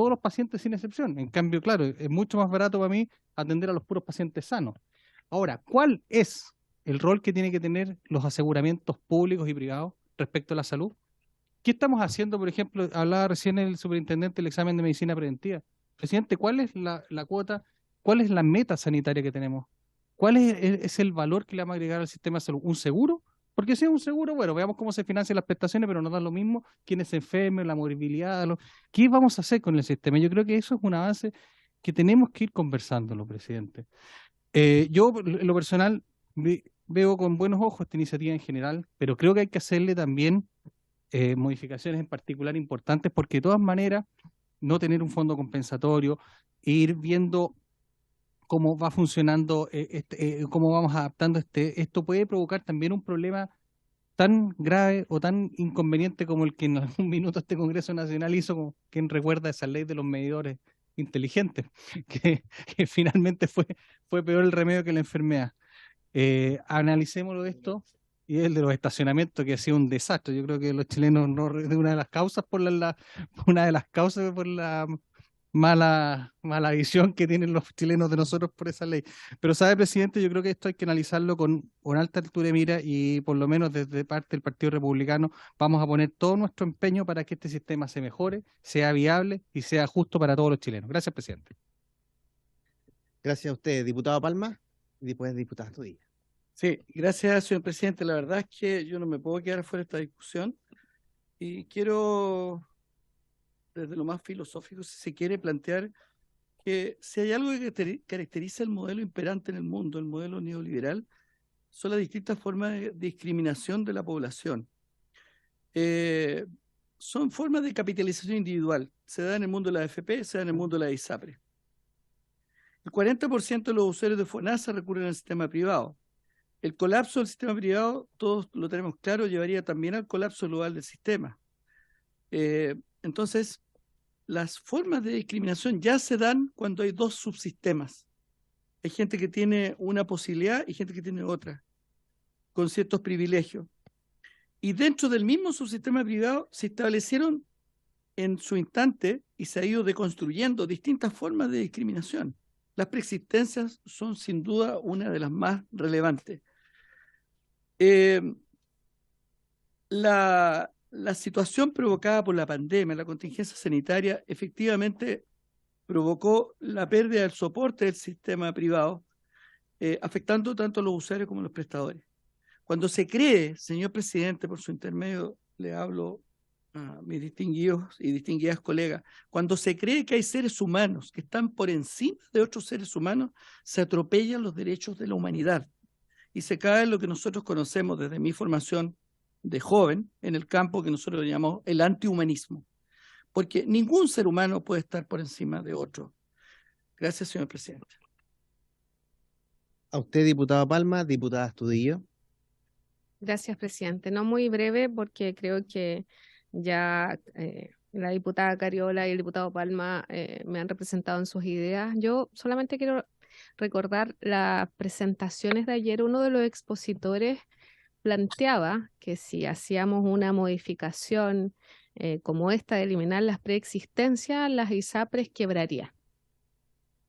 los pacientes sin excepción. En cambio, claro, es mucho más barato para mí atender a los puros pacientes sanos. Ahora, ¿cuál es el rol que tienen que tener los aseguramientos públicos y privados respecto a la salud? ¿Qué estamos haciendo, por ejemplo? Hablaba recién el superintendente del examen de medicina preventiva. Presidente, ¿cuál es la cuota? ¿Cuál es la meta sanitaria que tenemos? ¿Cuál es el valor que le vamos a agregar al sistema de salud? ¿Un seguro? Porque si es un seguro, bueno, veamos cómo se financian las prestaciones, pero nos da lo mismo quienes se enfermen, la movilidad, ¿qué vamos a hacer con el sistema? Yo creo que eso es un avance que tenemos que ir conversándolo, presidente. Yo, en lo personal, veo con buenos ojos esta iniciativa en general, pero creo que hay que hacerle también modificaciones en particular importantes, porque de todas maneras, no tener un fondo compensatorio, e ir viendo cómo va funcionando, cómo vamos adaptando esto puede provocar también un problema tan grave o tan inconveniente como el que en algún minuto este Congreso Nacional hizo, como quien recuerda esa ley de los medidores inteligentes, que finalmente fue peor el remedio que la enfermedad. Analicémoslo esto, y el de los estacionamientos, que ha sido un desastre. Yo creo que los chilenos, de una de las causas por la mala visión que tienen los chilenos de nosotros por esa ley. Pero sabe, presidente, yo creo que esto hay que analizarlo con alta altura de mira, y por lo menos desde parte del Partido Republicano vamos a poner todo nuestro empeño para que este sistema se mejore, sea viable y sea justo para todos los chilenos. Gracias, presidente. Gracias a usted, diputado Palma, y después diputada Astudillo. Sí, gracias, señor presidente. La verdad es que yo no me puedo quedar fuera de esta discusión y quiero, desde lo más filosófico, si se quiere, plantear que si hay algo que caracteriza el modelo imperante en el mundo, el modelo neoliberal, son las distintas formas de discriminación de la población. Son formas de capitalización individual. Se da en el mundo de la AFP, se da en el mundo de la ISAPRE. El 40% de los usuarios de FONASA recurren al sistema privado. El colapso del sistema privado, todos lo tenemos claro, llevaría también al colapso global del sistema. Entonces, las formas de discriminación ya se dan cuando hay dos subsistemas. Hay gente que tiene una posibilidad y gente que tiene otra, con ciertos privilegios. Y dentro del mismo subsistema privado se establecieron en su instante y se ha ido deconstruyendo distintas formas de discriminación. Las preexistencias son sin duda una de las más relevantes. La situación provocada por la pandemia, la contingencia sanitaria, efectivamente provocó la pérdida del soporte del sistema privado, afectando tanto a los usuarios como a los prestadores. Cuando se cree, señor presidente, por su intermedio, le hablo a mis distinguidos y distinguidas colegas, cuando se cree que hay seres humanos que están por encima de otros seres humanos, se atropellan los derechos de la humanidad y se cae en lo que nosotros conocemos desde mi formación de joven en el campo que nosotros llamamos el antihumanismo, porque ningún ser humano puede estar por encima de otro. Gracias, señor presidente. A usted, diputado Palma, diputada Astudillo. Gracias, presidente. No muy breve, porque creo que ya la diputada Cariola y el diputado Palma me han representado en sus ideas. Yo solamente quiero recordar las presentaciones de ayer. Uno de los expositores planteaba que si hacíamos una modificación como esta de eliminar las preexistencias, las ISAPRES quebrarían.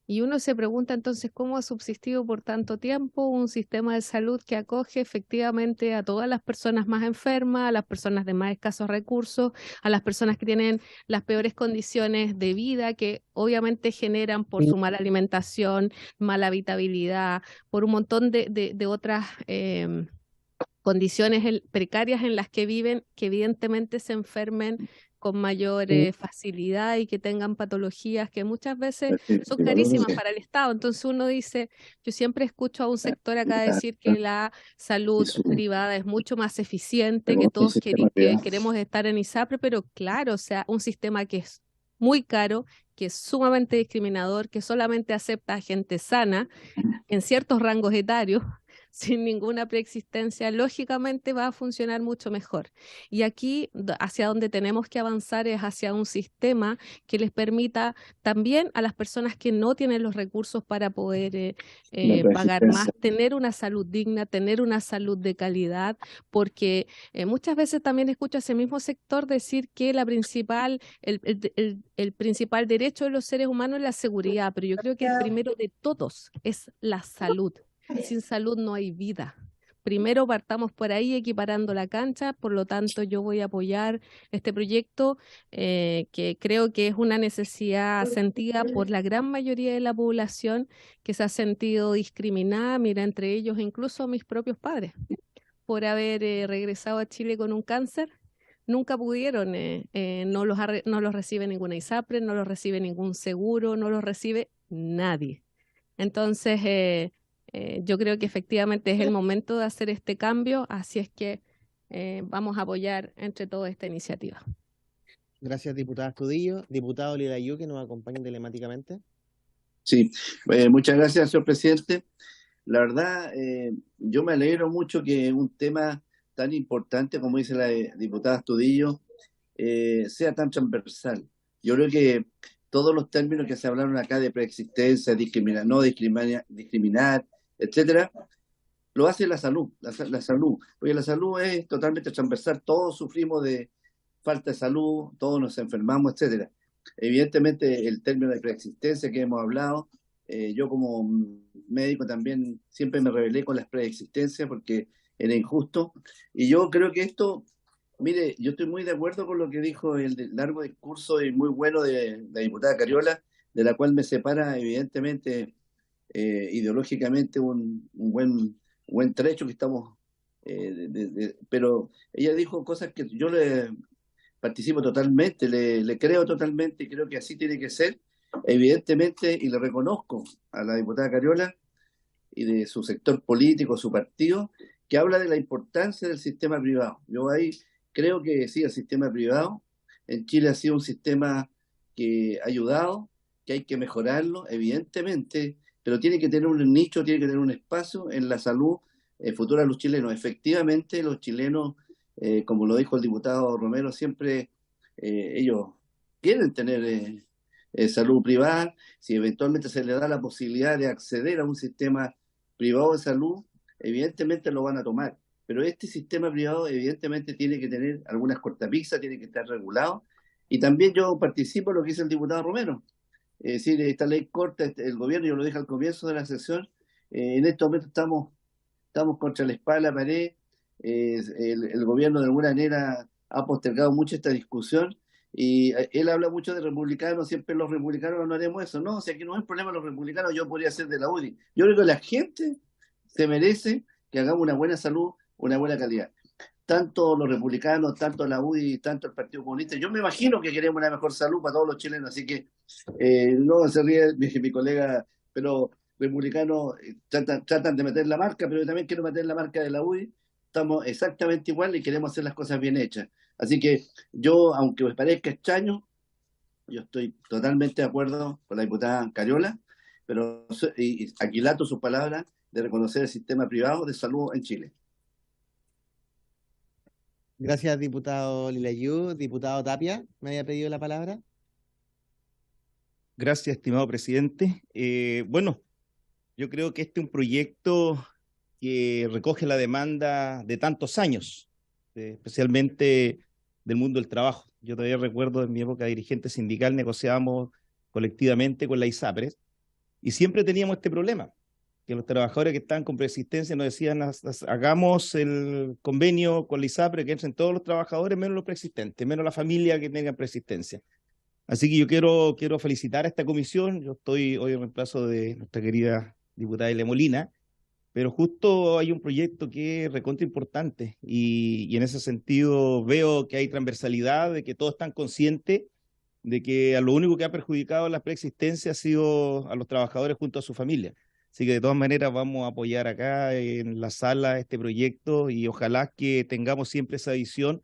Y uno se pregunta entonces cómo ha subsistido por tanto tiempo un sistema de salud que acoge efectivamente a todas las personas más enfermas, a las personas de más escasos recursos, a las personas que tienen las peores condiciones de vida, que obviamente generan por su mala alimentación, mala habitabilidad, por un montón de otras condiciones precarias en las que viven, que evidentemente se enfermen con mayor facilidad y que tengan patologías que muchas veces son carísimas para el Estado. Entonces uno dice, yo siempre escucho a un sector acá decir que la salud privada es mucho más eficiente, que todos queremos estar en ISAPRE, pero claro, o sea, un sistema que es muy caro, que es sumamente discriminador, que solamente acepta a gente sana en ciertos rangos etarios, sin ninguna preexistencia, lógicamente va a funcionar mucho mejor. Y aquí hacia donde tenemos que avanzar es hacia un sistema que les permita también a las personas que no tienen los recursos para poder pagar más, tener una salud digna, tener una salud de calidad, porque muchas veces también escucho a ese mismo sector decir que el principal derecho de los seres humanos es la seguridad, pero yo creo que el primero de todos es la salud. Sin salud no hay vida. Primero partamos por ahí equiparando la cancha, por lo tanto yo voy a apoyar este proyecto que creo que es una necesidad sentida por la gran mayoría de la población que se ha sentido discriminada, mira, entre ellos incluso mis propios padres, por haber regresado a Chile con un cáncer, nunca pudieron, no los recibe ninguna ISAPRE, no los recibe ningún seguro, no los recibe nadie. Entonces, yo creo que efectivamente es el momento de hacer este cambio, así es que vamos a apoyar entre todos esta iniciativa. Gracias, diputada Astudillo. Diputado Lilayú, que nos acompaña telemáticamente. Sí, muchas gracias, señor presidente. La verdad, yo me alegro mucho que un tema tan importante como dice la diputada Astudillo sea tan transversal. Yo creo que todos los términos que se hablaron acá de preexistencia, no discriminar, etcétera, lo hace la salud, la salud, porque la salud es totalmente transversal. Todos sufrimos de falta de salud, todos nos enfermamos, etcétera. Evidentemente el término de preexistencia que hemos hablado, yo como médico también siempre me rebelé con las preexistencias porque era injusto, y yo creo que esto, mire, yo estoy muy de acuerdo con lo que dijo el largo discurso y muy bueno de la diputada Cariola, de la cual me separa evidentemente ideológicamente un buen trecho que estamos, pero ella dijo cosas que yo le participo totalmente, le creo totalmente y creo que así tiene que ser, evidentemente, y le reconozco a la diputada Cariola y de su sector político, su partido, que habla de la importancia del sistema privado. Yo ahí creo que sí, el sistema privado en Chile ha sido un sistema que ha ayudado, que hay que mejorarlo, evidentemente, pero tiene que tener un nicho, tiene que tener un espacio en la salud futura de los chilenos. Efectivamente, los chilenos, como lo dijo el diputado Romero, siempre ellos quieren tener salud privada. Si eventualmente se les da la posibilidad de acceder a un sistema privado de salud, evidentemente lo van a tomar. Pero este sistema privado evidentemente tiene que tener algunas cortapisas, tiene que estar regulado. Y también yo participo en lo que dice el diputado Romero. Es decir, esta ley corta, el gobierno, yo lo dije al comienzo de la sesión, en este momento estamos contra la espalda de la pared. El gobierno de alguna manera ha postergado mucho esta discusión y él habla mucho de republicanos, siempre los republicanos no haremos eso. No, o sea, que no es problema de los republicanos, yo podría ser de la UDI. Yo creo que la gente se merece que hagamos una buena salud, una buena calidad. Tanto los republicanos, tanto la UDI, tanto el Partido Comunista, yo me imagino que queremos una mejor salud para todos los chilenos, así que no se ríe mi colega, pero republicanos tratan de meter la marca, pero yo también quiero meter la marca de la UDI. Estamos exactamente igual y queremos hacer las cosas bien hechas. Así que yo, aunque me parezca extraño, yo estoy totalmente de acuerdo con la diputada Cariola, pero y aquilato sus palabras de reconocer el sistema privado de salud en Chile. Gracias, diputado Lilayú. Diputado Tapia, me había pedido la palabra. Gracias, estimado presidente. Bueno, yo creo que este es un proyecto que recoge la demanda de tantos años, especialmente del mundo del trabajo. Yo todavía recuerdo en mi época de dirigente sindical negociábamos colectivamente con la ISAPRES y siempre teníamos este problema, que los trabajadores que estaban con preexistencia nos decían hagamos el convenio con la ISAPRES, que entren todos los trabajadores menos los preexistentes, menos la familia que tenga preexistencia. Así que yo quiero felicitar a esta comisión. Yo estoy hoy en reemplazo de nuestra querida diputada Elia Molina, pero justo hay un proyecto que es recontra importante y en ese sentido veo que hay transversalidad, de que todos están conscientes de que a lo único que ha perjudicado la preexistencia ha sido a los trabajadores junto a su familia. Así que de todas maneras vamos a apoyar acá en la sala este proyecto y ojalá que tengamos siempre esa visión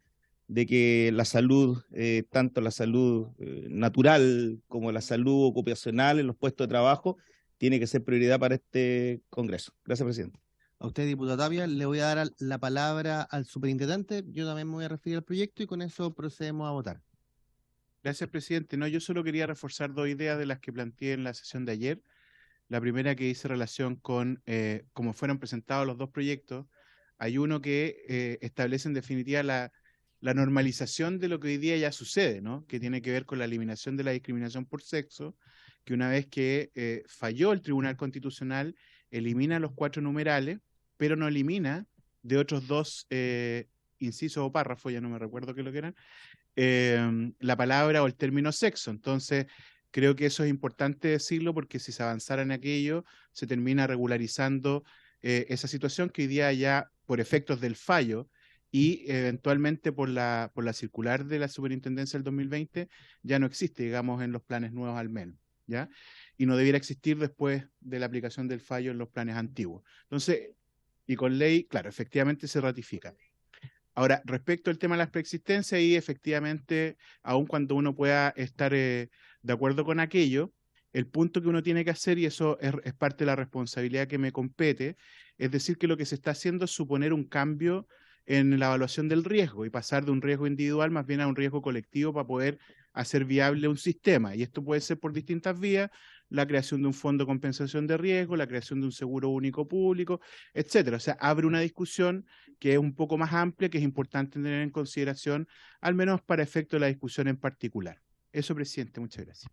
de que la salud, tanto la salud natural como la salud ocupacional en los puestos de trabajo, tiene que ser prioridad para este Congreso. Gracias, presidente. A usted, diputado Tapia, le voy a dar la palabra al superintendente. Yo también me voy a referir al proyecto y con eso procedemos a votar. Gracias, presidente. No, yo solo quería reforzar dos ideas de las que planteé en la sesión de ayer. La primera que hice relación con cómo fueron presentados los dos proyectos. Hay uno que establece en definitiva la normalización de lo que hoy día ya sucede, ¿no? Que tiene que ver con la eliminación de la discriminación por sexo, que una vez que falló el Tribunal Constitucional, elimina los 4 numerales, pero no elimina de otros 2 incisos o párrafos, ya no me recuerdo qué es lo que eran, la palabra o el término sexo. Entonces, creo que eso es importante decirlo porque si se avanzara en aquello, se termina regularizando esa situación que hoy día ya por efectos del fallo y eventualmente por la circular de la Superintendencia del 2020 ya no existe, digamos, en los planes nuevos al menos, ¿ya? Y no debiera existir después de la aplicación del fallo en los planes antiguos. Entonces, y con ley, claro, efectivamente se ratifica. Ahora, respecto al tema de las preexistencias, y efectivamente, aun cuando uno pueda estar de acuerdo con aquello, el punto que uno tiene que hacer, y eso es parte de la responsabilidad que me compete, es decir, que lo que se está haciendo es suponer un cambio en la evaluación del riesgo y pasar de un riesgo individual más bien a un riesgo colectivo para poder hacer viable un sistema. Y esto puede ser por distintas vías: la creación de un fondo de compensación de riesgo, la creación de un seguro único público, etcétera. O sea, abre una discusión que es un poco más amplia, que es importante tener en consideración, al menos para efecto de la discusión en particular. Eso, presidente, muchas gracias.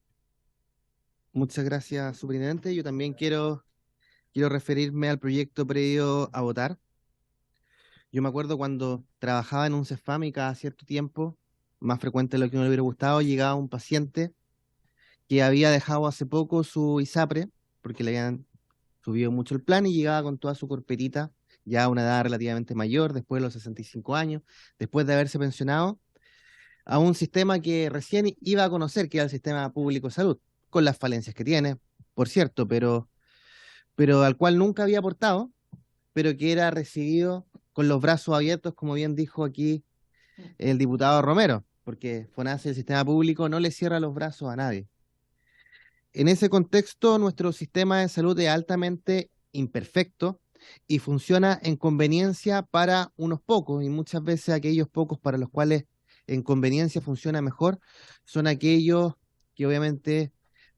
Muchas gracias, superintendente. Yo también quiero referirme al proyecto previo a votar. Yo me acuerdo cuando trabajaba en un CEFAM y cada cierto tiempo, más frecuente de lo que uno le hubiera gustado, llegaba un paciente que había dejado hace poco su ISAPRE, porque le habían subido mucho el plan, y llegaba con toda su corpetita, ya a una edad relativamente mayor, después de los 65 años, después de haberse pensionado, a un sistema que recién iba a conocer, que era el sistema público de salud, con las falencias que tiene, por cierto, pero al cual nunca había aportado, pero que era recibido con los brazos abiertos, como bien dijo aquí el diputado Romero, porque FONASA, el sistema público, no le cierra los brazos a nadie. En ese contexto, nuestro sistema de salud es altamente imperfecto y funciona en conveniencia para unos pocos, y muchas veces aquellos pocos para los cuales en conveniencia funciona mejor son aquellos que obviamente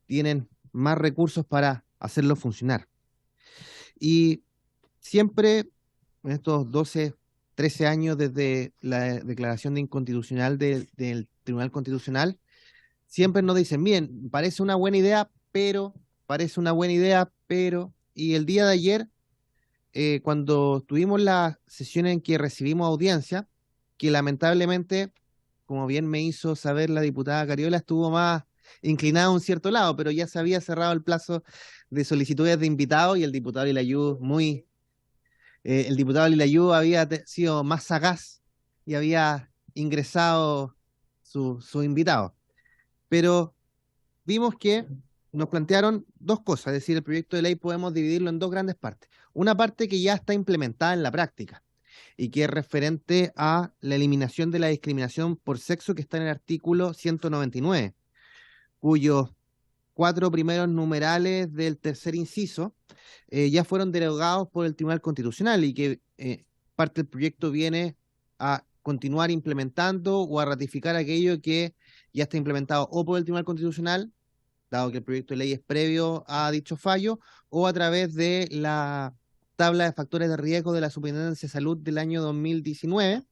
tienen más recursos para hacerlo funcionar. Y siempre, en estos 12, 13 años desde la declaración de inconstitucional del Tribunal Constitucional, siempre nos dicen, bien, parece una buena idea, pero, y el día de ayer, cuando tuvimos la sesión en que recibimos audiencia, que lamentablemente, como bien me hizo saber la diputada Cariola, estuvo más inclinada a un cierto lado, pero ya se había cerrado el plazo de solicitudes de invitados y el diputado Lilayú había sido más sagaz y había ingresado su invitado. Pero vimos que nos plantearon dos cosas, es decir, el proyecto de ley podemos dividirlo en dos grandes partes. Una parte que ya está implementada en la práctica y que es referente a la eliminación de la discriminación por sexo, que está en el artículo 199, cuyos 4 primeros numerales del tercer inciso ya fueron derogados por el Tribunal Constitucional, y que parte del proyecto viene a continuar implementando o a ratificar aquello que ya está implementado o por el Tribunal Constitucional, dado que el proyecto de ley es previo a dicho fallo, o a través de la tabla de factores de riesgo de la Superintendencia de Salud del año 2019,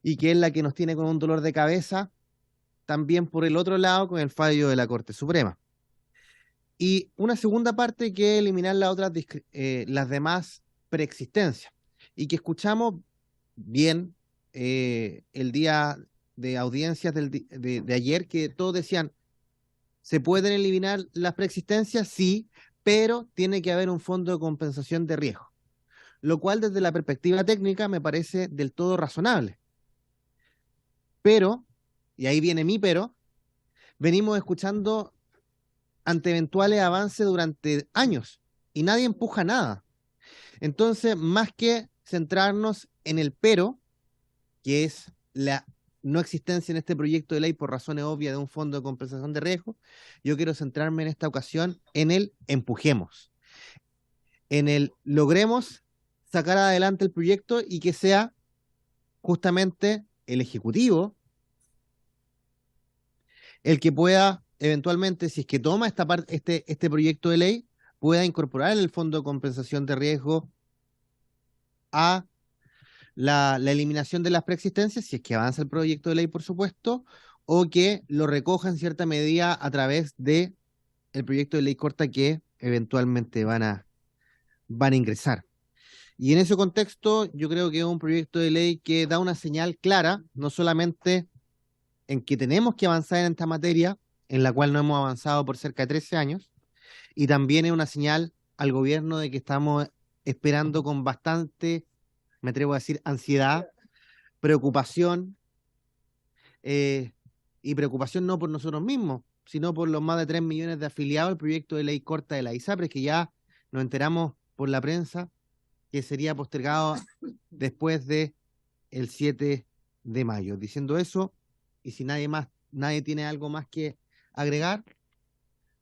y que es la que nos tiene con un dolor de cabeza también por el otro lado con el fallo de la Corte Suprema. Y una segunda parte que es eliminar las demás preexistencias, y que escuchamos bien el día de audiencias de ayer, que todos decían, ¿se pueden eliminar las preexistencias? Sí, pero tiene que haber un fondo de compensación de riesgo, lo cual desde la perspectiva técnica me parece del todo razonable. Pero, y ahí viene mi pero, venimos escuchando ante eventuales avances durante años y nadie empuja nada. Entonces, más que centrarnos en el pero, que es la no existencia en este proyecto de ley por razones obvias de un fondo de compensación de riesgo, yo quiero centrarme en esta ocasión en el empujemos, en el logremos sacar adelante el proyecto y que sea justamente el Ejecutivo el que pueda eventualmente, si es que toma este proyecto de ley, pueda incorporar el fondo de compensación de riesgo a la eliminación de las preexistencias, si es que avanza el proyecto de ley, por supuesto, o que lo recoja en cierta medida a través de el proyecto de ley corta que eventualmente van a ingresar. Y en ese contexto, yo creo que es un proyecto de ley que da una señal clara, no solamente en que tenemos que avanzar en esta materia, en la cual no hemos avanzado por cerca de 13 años, y también es una señal al gobierno de que estamos esperando con bastante, me atrevo a decir, ansiedad, preocupación, y preocupación no por nosotros mismos, sino por los más de 3 millones de afiliados al proyecto de ley corta de la ISAPRES, que ya nos enteramos por la prensa que sería postergado después de el 7 de mayo. Diciendo eso, y si nadie tiene algo más que agregar,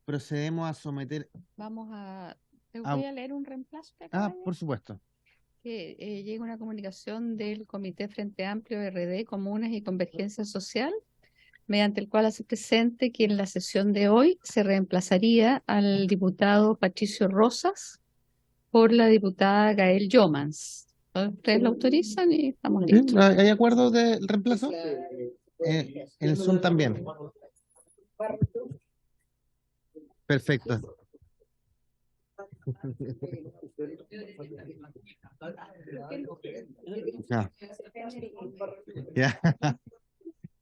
procedemos a someter. Te voy a leer un reemplazo que acaba de llegar. Por supuesto. Que llega una comunicación del Comité Frente Amplio RD, Comunes y Convergencia Social, mediante el cual hace presente que en la sesión de hoy se reemplazaría al diputado Patricio Rosas por la diputada Gael Yomans. Ustedes lo autorizan y estamos listos. ¿Hay acuerdo del reemplazo? En el Zoom también. Perfecto. Ya. Ya.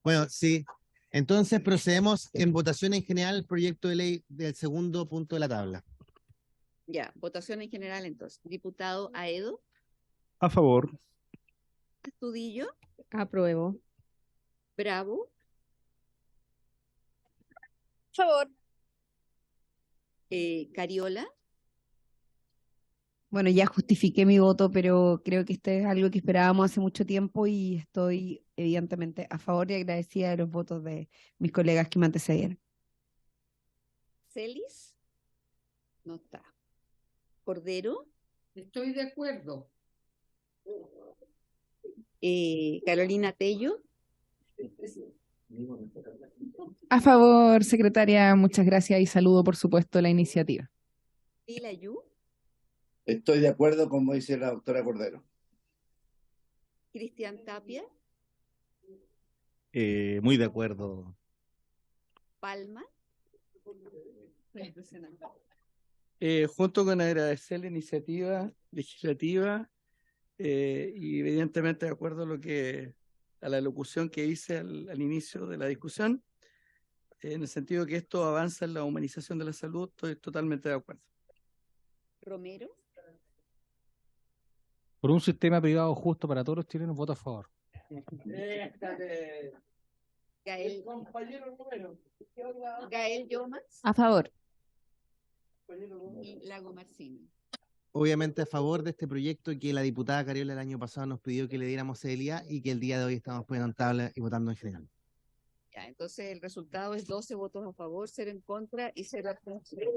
Bueno, sí. Entonces procedemos en votación en general el proyecto de ley del segundo punto de la tabla. Ya, votación en general entonces. Diputado Aedo, A favor. Astudillo, Apruebo. Bravo, Favor. Cariola, Bueno, ya justifiqué mi voto, pero creo que esto es algo que esperábamos hace mucho tiempo y estoy evidentemente a favor y agradecida de los votos de mis colegas que me antecedieron. Celis, no está. Cordero, Estoy de acuerdo. Carolina Tello, A favor, secretaria, muchas gracias y saludo, por supuesto, la iniciativa. Tilayú, Estoy de acuerdo, como dice la doctora Cordero. Cristian Tapia, Muy de acuerdo. Palma, Junto con agradecer la iniciativa legislativa y evidentemente de acuerdo a la locución que hice al inicio de la discusión, en el sentido que esto avanza en la humanización de la salud, estoy totalmente de acuerdo. Romero, Por un sistema privado justo para todos los chilenos, voto a favor. Gael Yomans A favor. y Lago Marcino. Obviamente a favor de este proyecto que la diputada Cariola el año pasado nos pidió que le diéramos celeridad y que el día de hoy estamos poniendo en tabla y votando en general. Ya, entonces el resultado es 12 votos a favor, 0 en contra y 0 abstenciones.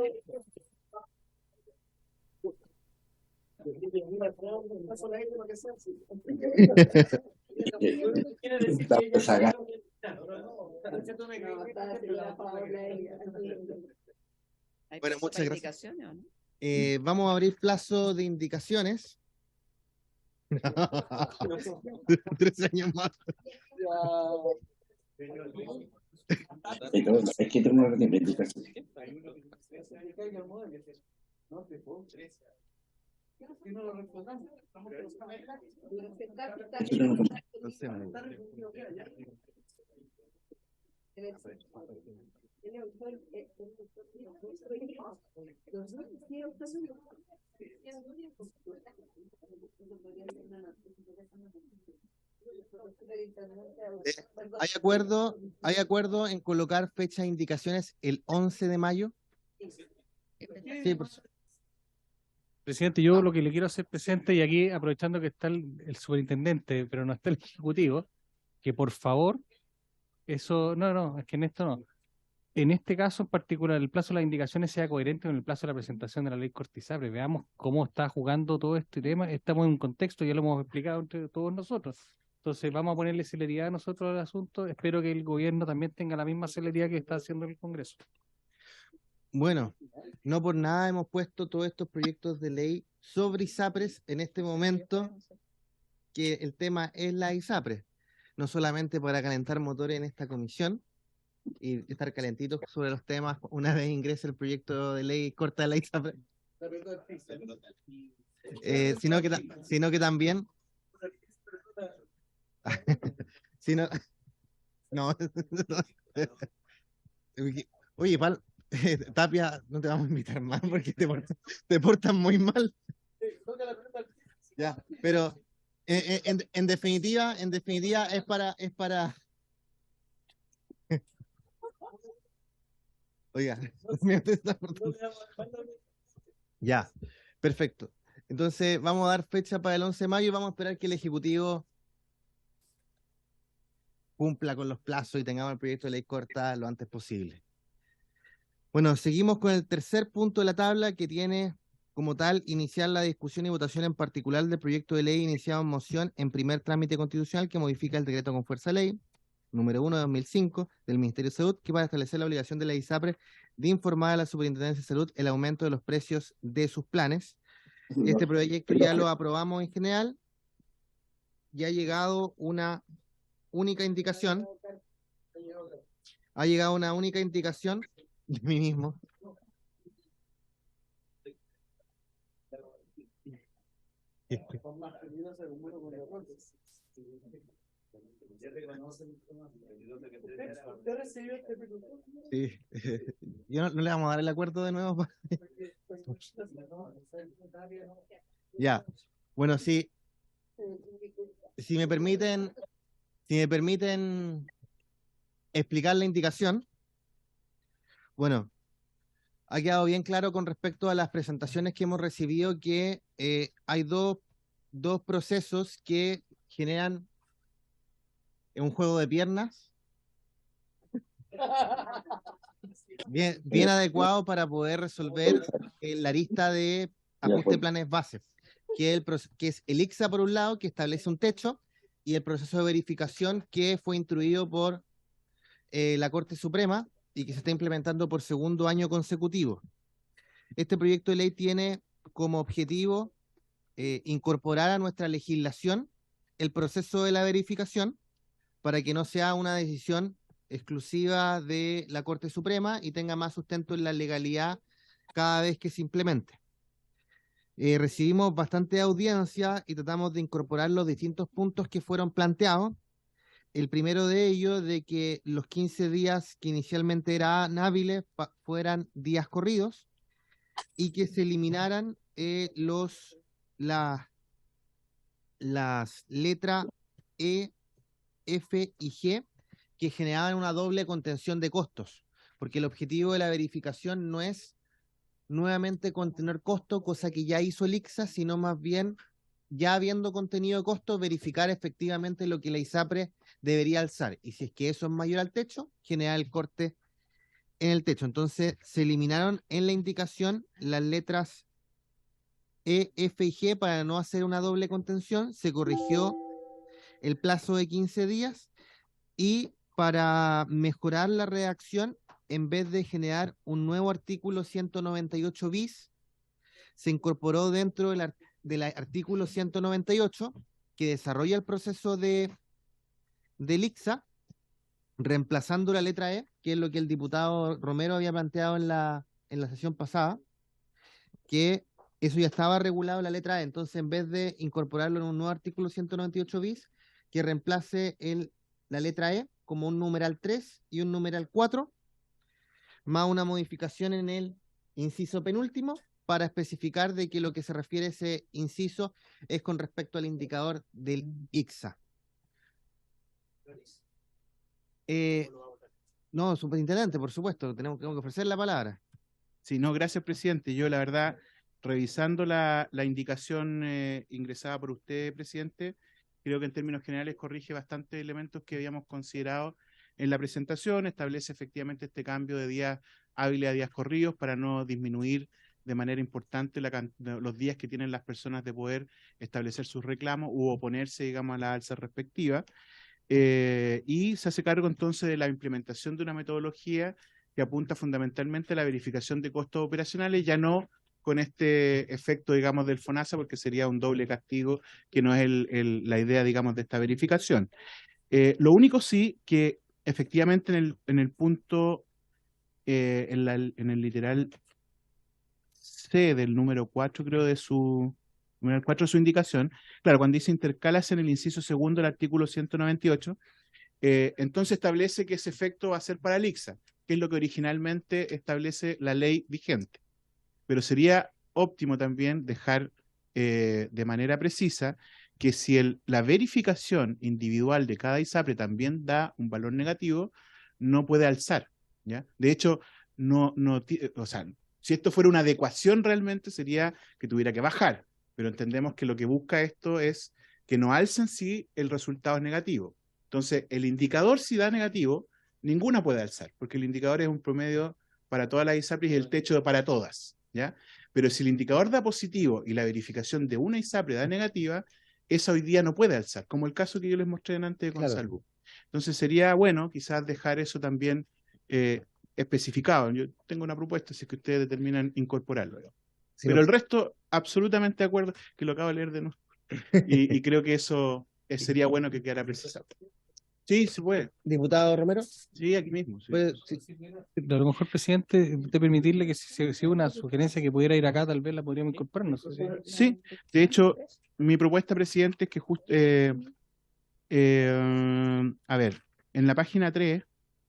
Bueno, muchas gracias. ¿Indicaciones o no? Vamos a abrir plazo de indicaciones. 3 años más. Es que tengo una reivindicación. ¿Hay acuerdo en colocar fecha de indicaciones el 11 de mayo? Sí, por supuesto. Presidente, yo lo que le quiero hacer presente, y aquí aprovechando que está el superintendente, pero no está el ejecutivo, que por favor, eso, no, es que en esto no. En este caso en particular, el plazo de las indicaciones sea coherente con el plazo de la presentación de la ley corta ISAPRES. Veamos cómo está jugando todo este tema. Estamos en un contexto, ya lo hemos explicado entre todos nosotros. Entonces vamos a ponerle celeridad a nosotros al asunto. Espero que el gobierno también tenga la misma celeridad que está haciendo el Congreso. Bueno, no por nada hemos puesto todos estos proyectos de ley sobre ISAPRES en este momento, que el tema es la ISAPRES, no solamente para calentar motores en esta comisión y estar calentitos sobre los temas una vez ingrese el proyecto de ley corta de la ISAPRES, sino que también no. Oye, Tapia, no te vamos a invitar más porque te portas muy mal. Ya, pero en definitiva es para. Oiga, ya, perfecto. Entonces vamos a dar fecha para el 11 de mayo y vamos a esperar que el Ejecutivo cumpla con los plazos y tengamos el proyecto de ley corta lo antes posible. Bueno, seguimos con el tercer punto de la tabla, que tiene como tal iniciar la discusión y votación en particular del proyecto de ley iniciado en moción en primer trámite constitucional que modifica el decreto con fuerza de ley número 1 de 2005 del Ministerio de Salud, que va a establecer la obligación de la ISAPRE de informar a la Superintendencia de Salud el aumento de los precios de sus planes. Este proyecto ya lo aprobamos en general y ha llegado una única indicación. Ha llegado una única indicación de mí mismo. Sí. Yo no le vamos a dar el acuerdo de nuevo. Ya. Bueno, sí. Si me permiten explicar la indicación. Bueno, ha quedado bien claro con respecto a las presentaciones que hemos recibido que hay dos procesos que generan un juego de piernas bien adecuado para poder resolver la arista de ajuste de planes bases, que es el ICSA por un lado, que establece un techo, y el proceso de verificación que fue instruido por la Corte Suprema y que se está implementando por segundo año consecutivo. Este proyecto de ley tiene como objetivo incorporar a nuestra legislación el proceso de la verificación para que no sea una decisión exclusiva de la Corte Suprema y tenga más sustento en la legalidad cada vez que se implemente. Recibimos bastante audiencia y tratamos de incorporar los distintos puntos que fueron planteados. El primero de ellos, de que los 15 días que inicialmente eran hábiles fueran días corridos y que se eliminaran las letras E, F y G, que generaban una doble contención de costos, porque el objetivo de la verificación no es nuevamente contener costos, cosa que ya hizo el ICSA, sino más bien, ya habiendo contenido de costos, verificar efectivamente lo que la ISAPRE debería alzar, y si es que eso es mayor al techo, generar el corte en el techo. Entonces se eliminaron en la indicación las letras E, F y G para no hacer una doble contención, se corrigió el plazo de 15 días y para mejorar la redacción, en vez de generar un nuevo artículo 198 bis, se incorporó dentro del artículo 198 que desarrolla el proceso del ICSA, reemplazando la letra E, que es lo que el diputado Romero había planteado en la sesión pasada, que eso ya estaba regulado en la letra E. Entonces, en vez de incorporarlo en un nuevo artículo 198 bis, que reemplace la letra E como un numeral 3 y un numeral 4, más una modificación en el inciso penúltimo para especificar de que lo que se refiere a ese inciso es con respecto al indicador del ICSA. No, superintendente, por supuesto, tenemos que ofrecer la palabra. Sí, no, gracias, presidente. Yo, la verdad, revisando la indicación ingresada por usted, presidente, creo que en términos generales corrige bastantes elementos que habíamos considerado en la presentación, establece efectivamente este cambio de días hábiles a días corridos para no disminuir de manera importante los días que tienen las personas de poder establecer sus reclamos u oponerse, digamos, a la alza respectiva. Y se hace cargo entonces de la implementación de una metodología que apunta fundamentalmente a la verificación de costos operacionales, ya no con este efecto, digamos, del FONASA, porque sería un doble castigo, que no es la idea, digamos, de esta verificación. Lo único sí que efectivamente en el punto, en el literal C del número 4, creo, de su indicación, claro, cuando dice intercalas en el inciso segundo del artículo 198, entonces establece que ese efecto va a ser para el ICSA, que es lo que originalmente establece la ley vigente. Pero sería óptimo también dejar de manera precisa que si la verificación individual de cada ISAPRE también da un valor negativo, no puede alzar, ¿ya? De hecho, o sea, si esto fuera una adecuación realmente sería que tuviera que bajar, pero entendemos que lo que busca esto es que no alcen si el resultado es negativo. Entonces, el indicador si da negativo, ninguna puede alzar, porque el indicador es un promedio para todas las ISAPRES y el techo para todas, ¿ya? Pero si el indicador da positivo y la verificación de una ISAPRE da negativa, esa hoy día no puede alzar, como el caso que yo les mostré antes de Consalvo. Entonces sería bueno quizás dejar eso también especificado. Yo tengo una propuesta, si es que ustedes determinan incorporarlo. Sí, pero el resto, absolutamente de acuerdo, que lo acabo de leer de nuevo. Y creo que eso sería bueno que quedara precisado. Sí, se puede. Diputado Romero. Sí, aquí mismo. Sí. A lo mejor, presidente, de permitirle que si una sugerencia que pudiera ir acá, tal vez la podríamos incorporar. No sé si... Sí, de hecho, mi propuesta, presidente, es que justo, a ver, en la página 3,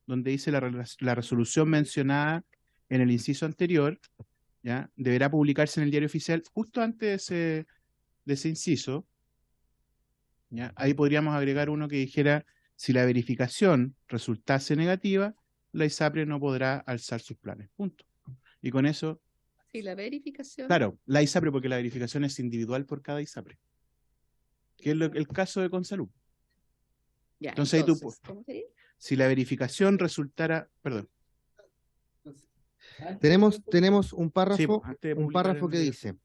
donde dice la resolución mencionada en el inciso anterior, ¿ya? Deberá publicarse en el diario oficial justo antes de ese inciso, ¿ya? Ahí podríamos agregar uno que dijera, si la verificación resultase negativa, la ISAPRE no podrá alzar sus planes, punto. Y con eso... Si la verificación... Claro, la ISAPRE, porque la verificación es individual por cada ISAPRE, que es el caso de Consalud. Ya, entonces ahí tú, ¿cómo sería? si la verificación resultara, perdón. Tenemos un párrafo, sí, que dice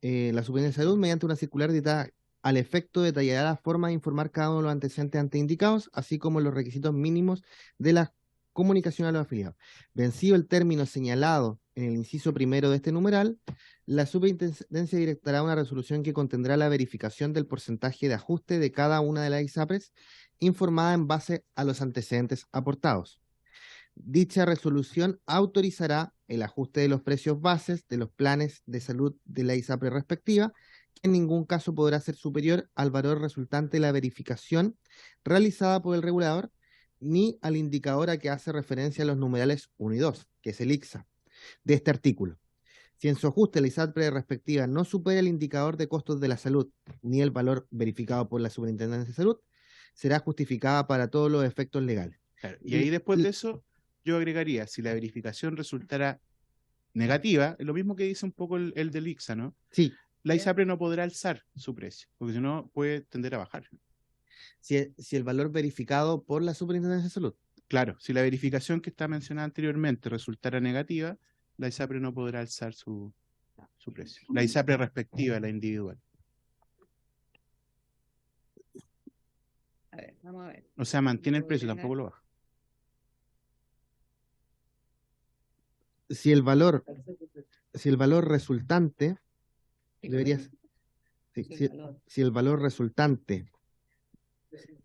la Superintendencia de Salud, mediante una circular dictada al efecto, detallará la forma de informar cada uno de los antecedentes anteindicados, así como los requisitos mínimos de la comunicación a los afiliados. Vencido el término señalado en el inciso primero de este numeral, la Superintendencia dictará una resolución que contendrá la verificación del porcentaje de ajuste de cada una de las ISAPRES, informada en base a los antecedentes aportados. Dicha resolución autorizará el ajuste de los precios bases de los planes de salud de la ISAPRE respectiva, que en ningún caso podrá ser superior al valor resultante de la verificación realizada por el regulador, ni al indicador a que hace referencia a los numerales 1 y 2, que es el ICSA, de este artículo. Si en su ajuste la ISAPRE respectiva no supera el indicador de costos de la salud, ni el valor verificado por la Superintendencia de Salud, será justificada para todos los efectos legales. Claro, y ahí después de eso, yo agregaría, si la verificación resultara negativa, es lo mismo que dice un poco el del ICSA, ¿no? Sí. La ISAPRE no podrá alzar su precio, porque si no puede tender a bajar. Si el valor verificado por la Superintendencia de Salud. Claro, si la verificación que está mencionada anteriormente resultara negativa, la ISAPRE no podrá alzar su precio. La ISAPRE respectiva, la individual. A ver, vamos a ver. O sea, mantiene el precio, tampoco lo baja. Si el valor resultante debería, si el valor resultante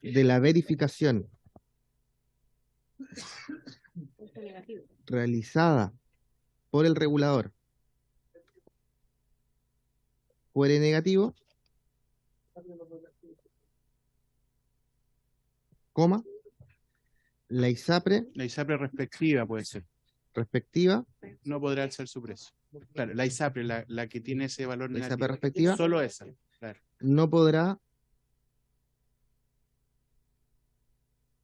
de la verificación realizada por el regulador fuere negativo, coma, la ISAPRE respectiva puede ser. Respectiva. No podrá alzar su precio. Claro, la ISAPRE, la que tiene ese valor negativo. ISAPRE respectiva. Solo esa. Claro. No podrá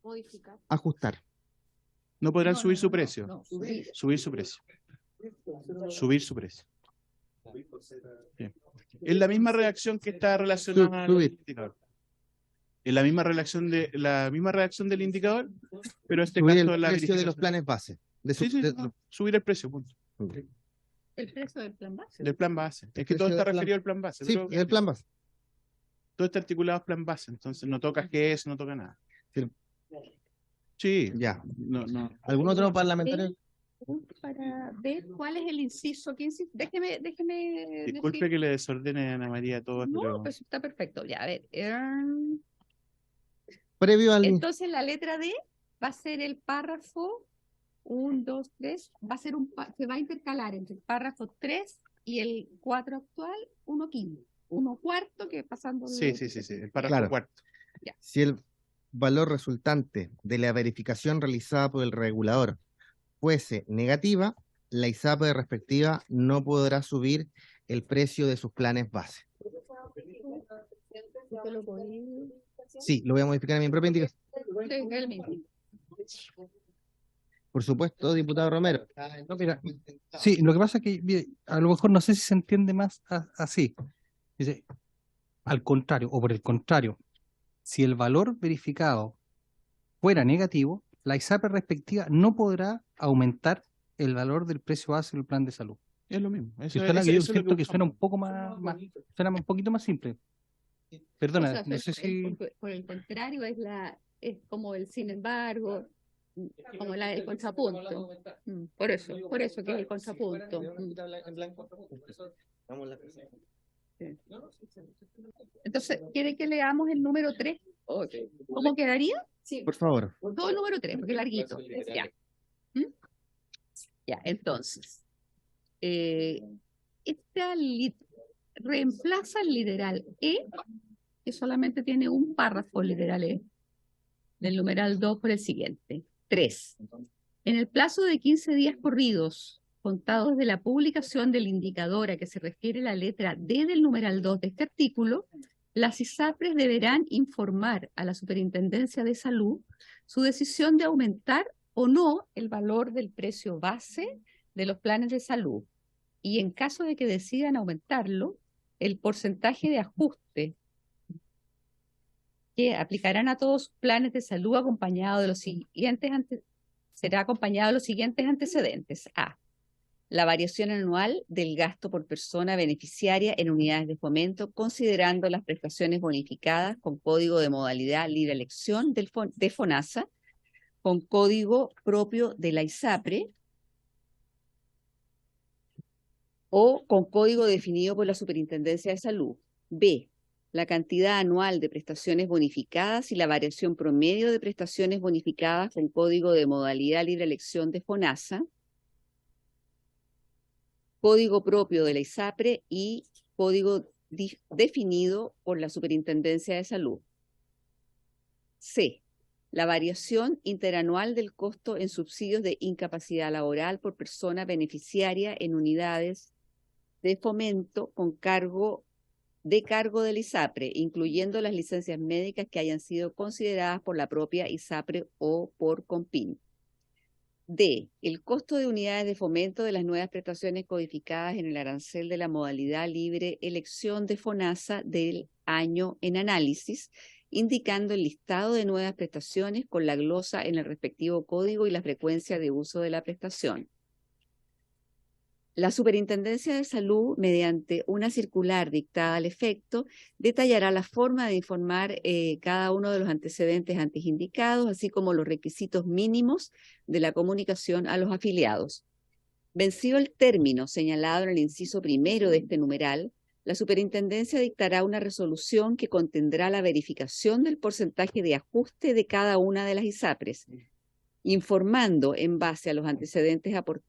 modificar. Ajustar. No podrán subir su precio. No, subir su precio. Subir su precio. Bien. Es la misma redacción que está relacionada al indicador. Es la misma redacción del indicador, pero en este subir caso el la precio de los planes base. Subir el precio, punto. ¿El precio del plan base? Del plan base. Es que todo está referido al plan base. Sí, es el plan base. Todo está articulado al plan base, entonces no tocas que eso, no toca nada. Sí. Ya. No. ¿Algún otro parlamentario? Para ver cuál es el inciso. Déjeme Disculpe decir. que le desordene a Ana María todo. No, pero... pues está perfecto. Ya, a ver. Previo al... Entonces la letra D va a ser el párrafo 1, 2, 3. Va a ser se va a intercalar entre el párrafo 3 y el 4 actual, 1 quinto. 1 cuarto, que pasando... Sí, el párrafo cuarto. Ya. Si el valor resultante de la verificación realizada por el regulador fuese negativa, la ISAPRE respectiva no podrá subir el precio de sus planes base. Sí, lo voy a modificar en mi propia indicación. Por supuesto, diputado Romero. No, mira, sí, lo que pasa es que mire, a lo mejor no sé si se entiende más así. Dice, al contrario, o por el contrario, si el valor verificado fuera negativo, la ISAPRE respectiva no podrá aumentar el valor del precio base del plan de salud. Es lo mismo. Que suena, yo siento que suena un poco suena un poquito más simple. Perdona, O sea, no sé si... por el contrario, es como el sin embargo, como el contrapunto. Por eso que es el contrapunto. Sí. Entonces, ¿quiere que leamos el número 3? ¿Cómo quedaría? Sí. Por favor. Todo el número 3, porque es larguito. Ya. Ya, entonces. Reemplaza el literal E, que solamente tiene un párrafo literal E, del numeral 2 por el siguiente. 3. En el plazo de 15 días corridos, contados de la publicación del indicador a que se refiere la letra D del numeral 2 de este artículo, las ISAPRES deberán informar a la Superintendencia de Salud su decisión de aumentar o no el valor del precio base de los planes de salud. Y en caso de que decidan aumentarlo, el porcentaje de ajuste que aplicarán a todos sus planes de salud acompañado de los siguientes será acompañado de los siguientes antecedentes. A. La variación anual del gasto por persona beneficiaria en unidades de fomento, considerando las prestaciones bonificadas con código de modalidad libre elección de FONASA, con código propio de la ISAPRE, o con código definido por la Superintendencia de Salud. B. La cantidad anual de prestaciones bonificadas y la variación promedio de prestaciones bonificadas con código de modalidad libre elección de FONASA, código propio de la ISAPRE y código definido por la Superintendencia de Salud. C. La variación interanual del costo en subsidios de incapacidad laboral por persona beneficiaria en unidades de fomento con cargo de la ISAPRE, incluyendo las licencias médicas que hayan sido consideradas por la propia ISAPRE o por COMPIN. D. El costo de unidades de fomento de las nuevas prestaciones codificadas en el arancel de la modalidad libre elección de FONASA del año en análisis, indicando el listado de nuevas prestaciones con la glosa en el respectivo código y la frecuencia de uso de la prestación. La Superintendencia de Salud, mediante una circular dictada al efecto, detallará la forma de informar cada uno de los antecedentes antes indicados, así como los requisitos mínimos de la comunicación a los afiliados. Vencido el término señalado en el inciso primero de este numeral, la Superintendencia dictará una resolución que contendrá la verificación del porcentaje de ajuste de cada una de las ISAPRES, informando en base a los antecedentes aportados.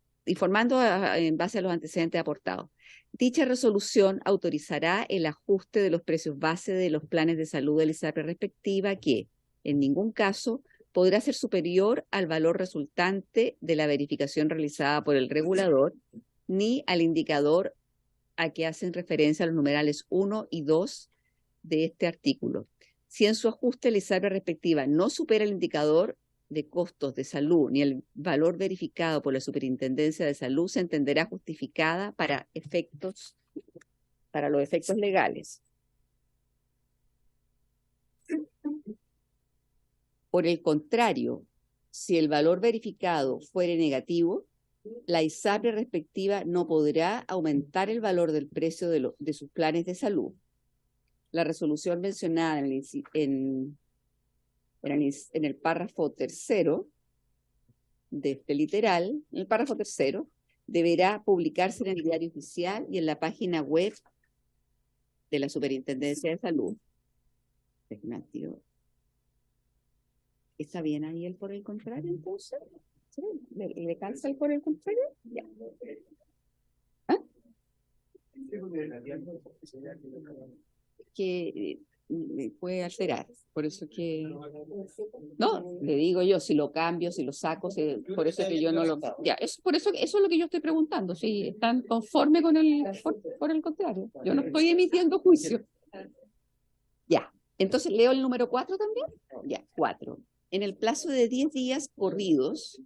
Dicha resolución autorizará el ajuste de los precios base de los planes de salud de la ISAPRE respectiva que, en ningún caso, podrá ser superior al valor resultante de la verificación realizada por el regulador, ni al indicador a que hacen referencia los numerales 1 y 2 de este artículo. Si en su ajuste la ISAPRE respectiva no supera el indicador de costos de salud ni el valor verificado por la Superintendencia de Salud, se entenderá justificada para los efectos legales. Por el contrario, si el valor verificado fuere negativo, la ISAPRE respectiva no podrá aumentar el valor del precio de sus planes de salud. La resolución mencionada en el párrafo tercero de este literal, en el párrafo tercero, deberá publicarse en el Diario Oficial y en la página web de la Superintendencia de Salud. ¿Está bien ahí el por el contrario, entonces? ¿Sí? ¿Le calza el por el contrario? Ya. ¿Ah? Que puede alterar. Por eso que... No, le digo yo, si lo cambio, si lo saco, por eso que yo no lo... Ya, por eso es lo que yo estoy preguntando, si están conformes con por el contrario. Yo no estoy emitiendo juicio. Ya, entonces leo el número 4 también. Ya, 4. En el plazo de 10 días corridos,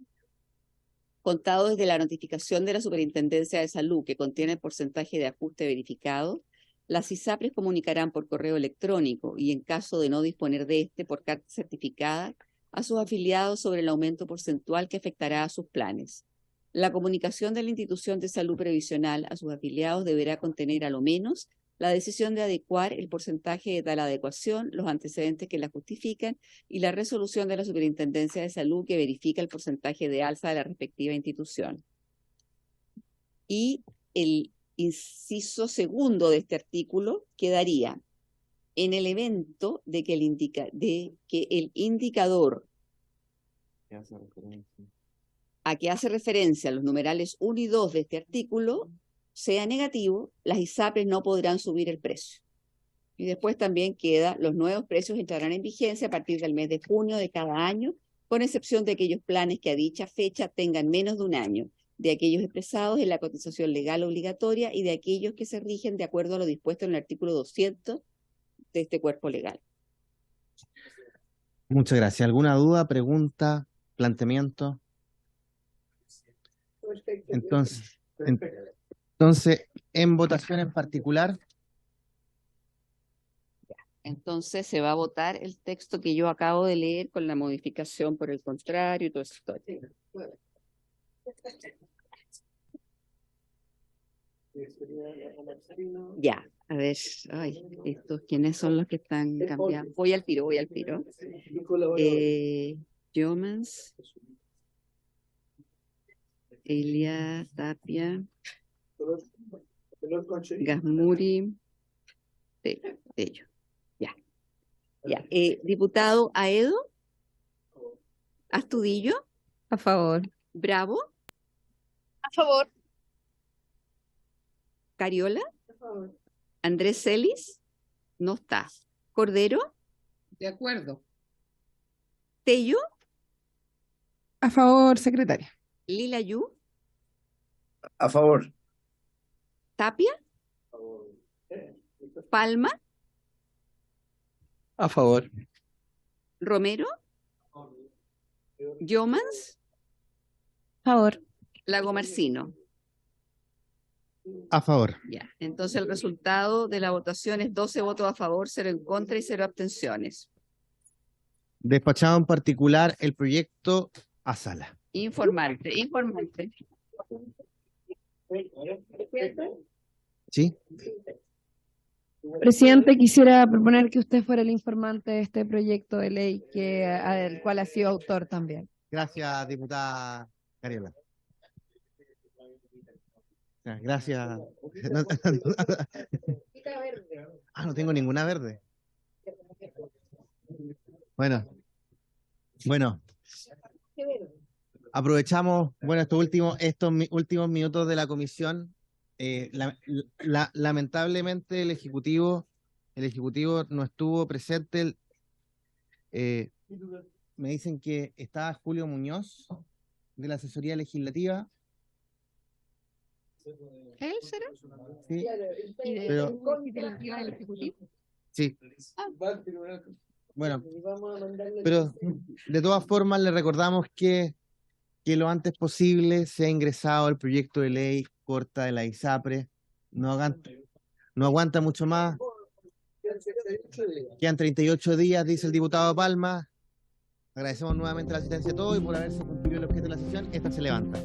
contado desde la notificación de la Superintendencia de Salud que contiene el porcentaje de ajuste verificado, las ISAPRES comunicarán por correo electrónico y en caso de no disponer de este por carta certificada a sus afiliados sobre el aumento porcentual que afectará a sus planes. La comunicación de la institución de salud previsional a sus afiliados deberá contener a lo menos la decisión de adecuar el porcentaje de tal adecuación, los antecedentes que la justifican y la resolución de la Superintendencia de Salud que verifica el porcentaje de alza de la respectiva institución. Y el inciso segundo de este artículo quedaría: en el evento de que el indicador a que hace referencia los numerales 1 y 2 de este artículo sea negativo, las ISAPRES no podrán subir el precio. Y después también queda: los nuevos precios entrarán en vigencia a partir del mes de junio de cada año, con excepción de aquellos planes que a dicha fecha tengan menos de un año, de aquellos expresados en la cotización legal obligatoria y de aquellos que se rigen de acuerdo a lo dispuesto en el artículo 200 de este cuerpo legal. Muchas gracias. ¿Alguna duda, pregunta, planteamiento? Entonces, en votación en particular. Entonces se va a votar el texto que yo acabo de leer con la modificación por el contrario y todo eso. Ya, a ver, ay, ¿quiénes son los que están cambiando? Voy al tiro. Jomans, Elia, Tapia, Gasmuri, Tello. Ya. Diputado Aedo, Astudillo. A favor. Bravo. A favor. Cariola. A favor. Andrés Celis. No está. Cordero. De acuerdo. Tello. A favor, secretaria. Lilayú. A favor. Tapia. Palma. A favor. Romero. Jomans. A favor. Lagomarsino. A favor. Ya, entonces el resultado de la votación es 12 votos a favor, 0 en contra y 0 abstenciones. Despachado en particular el proyecto a sala. Informante. ¿Sí? Presidente, quisiera proponer que usted fuera el informante de este proyecto de ley del cual ha sido autor también. Gracias, diputada Cariola. Gracias. No tengo ninguna verde. Bueno. Aprovechamos, estos últimos minutos de la comisión. Lamentablemente el ejecutivo no estuvo presente. Me dicen que estaba Julio Muñoz de la asesoría legislativa. ¿Él será? Sí, pero... Sí. Bueno, pero de todas formas le recordamos que lo antes posible sea ingresado el proyecto de ley corta de la ISAPRE. No aguanta mucho más. Quedan 38 días, dice el diputado Palma. Agradecemos nuevamente la asistencia de todos y por haberse cumplido el objeto de la sesión. Esta se levanta.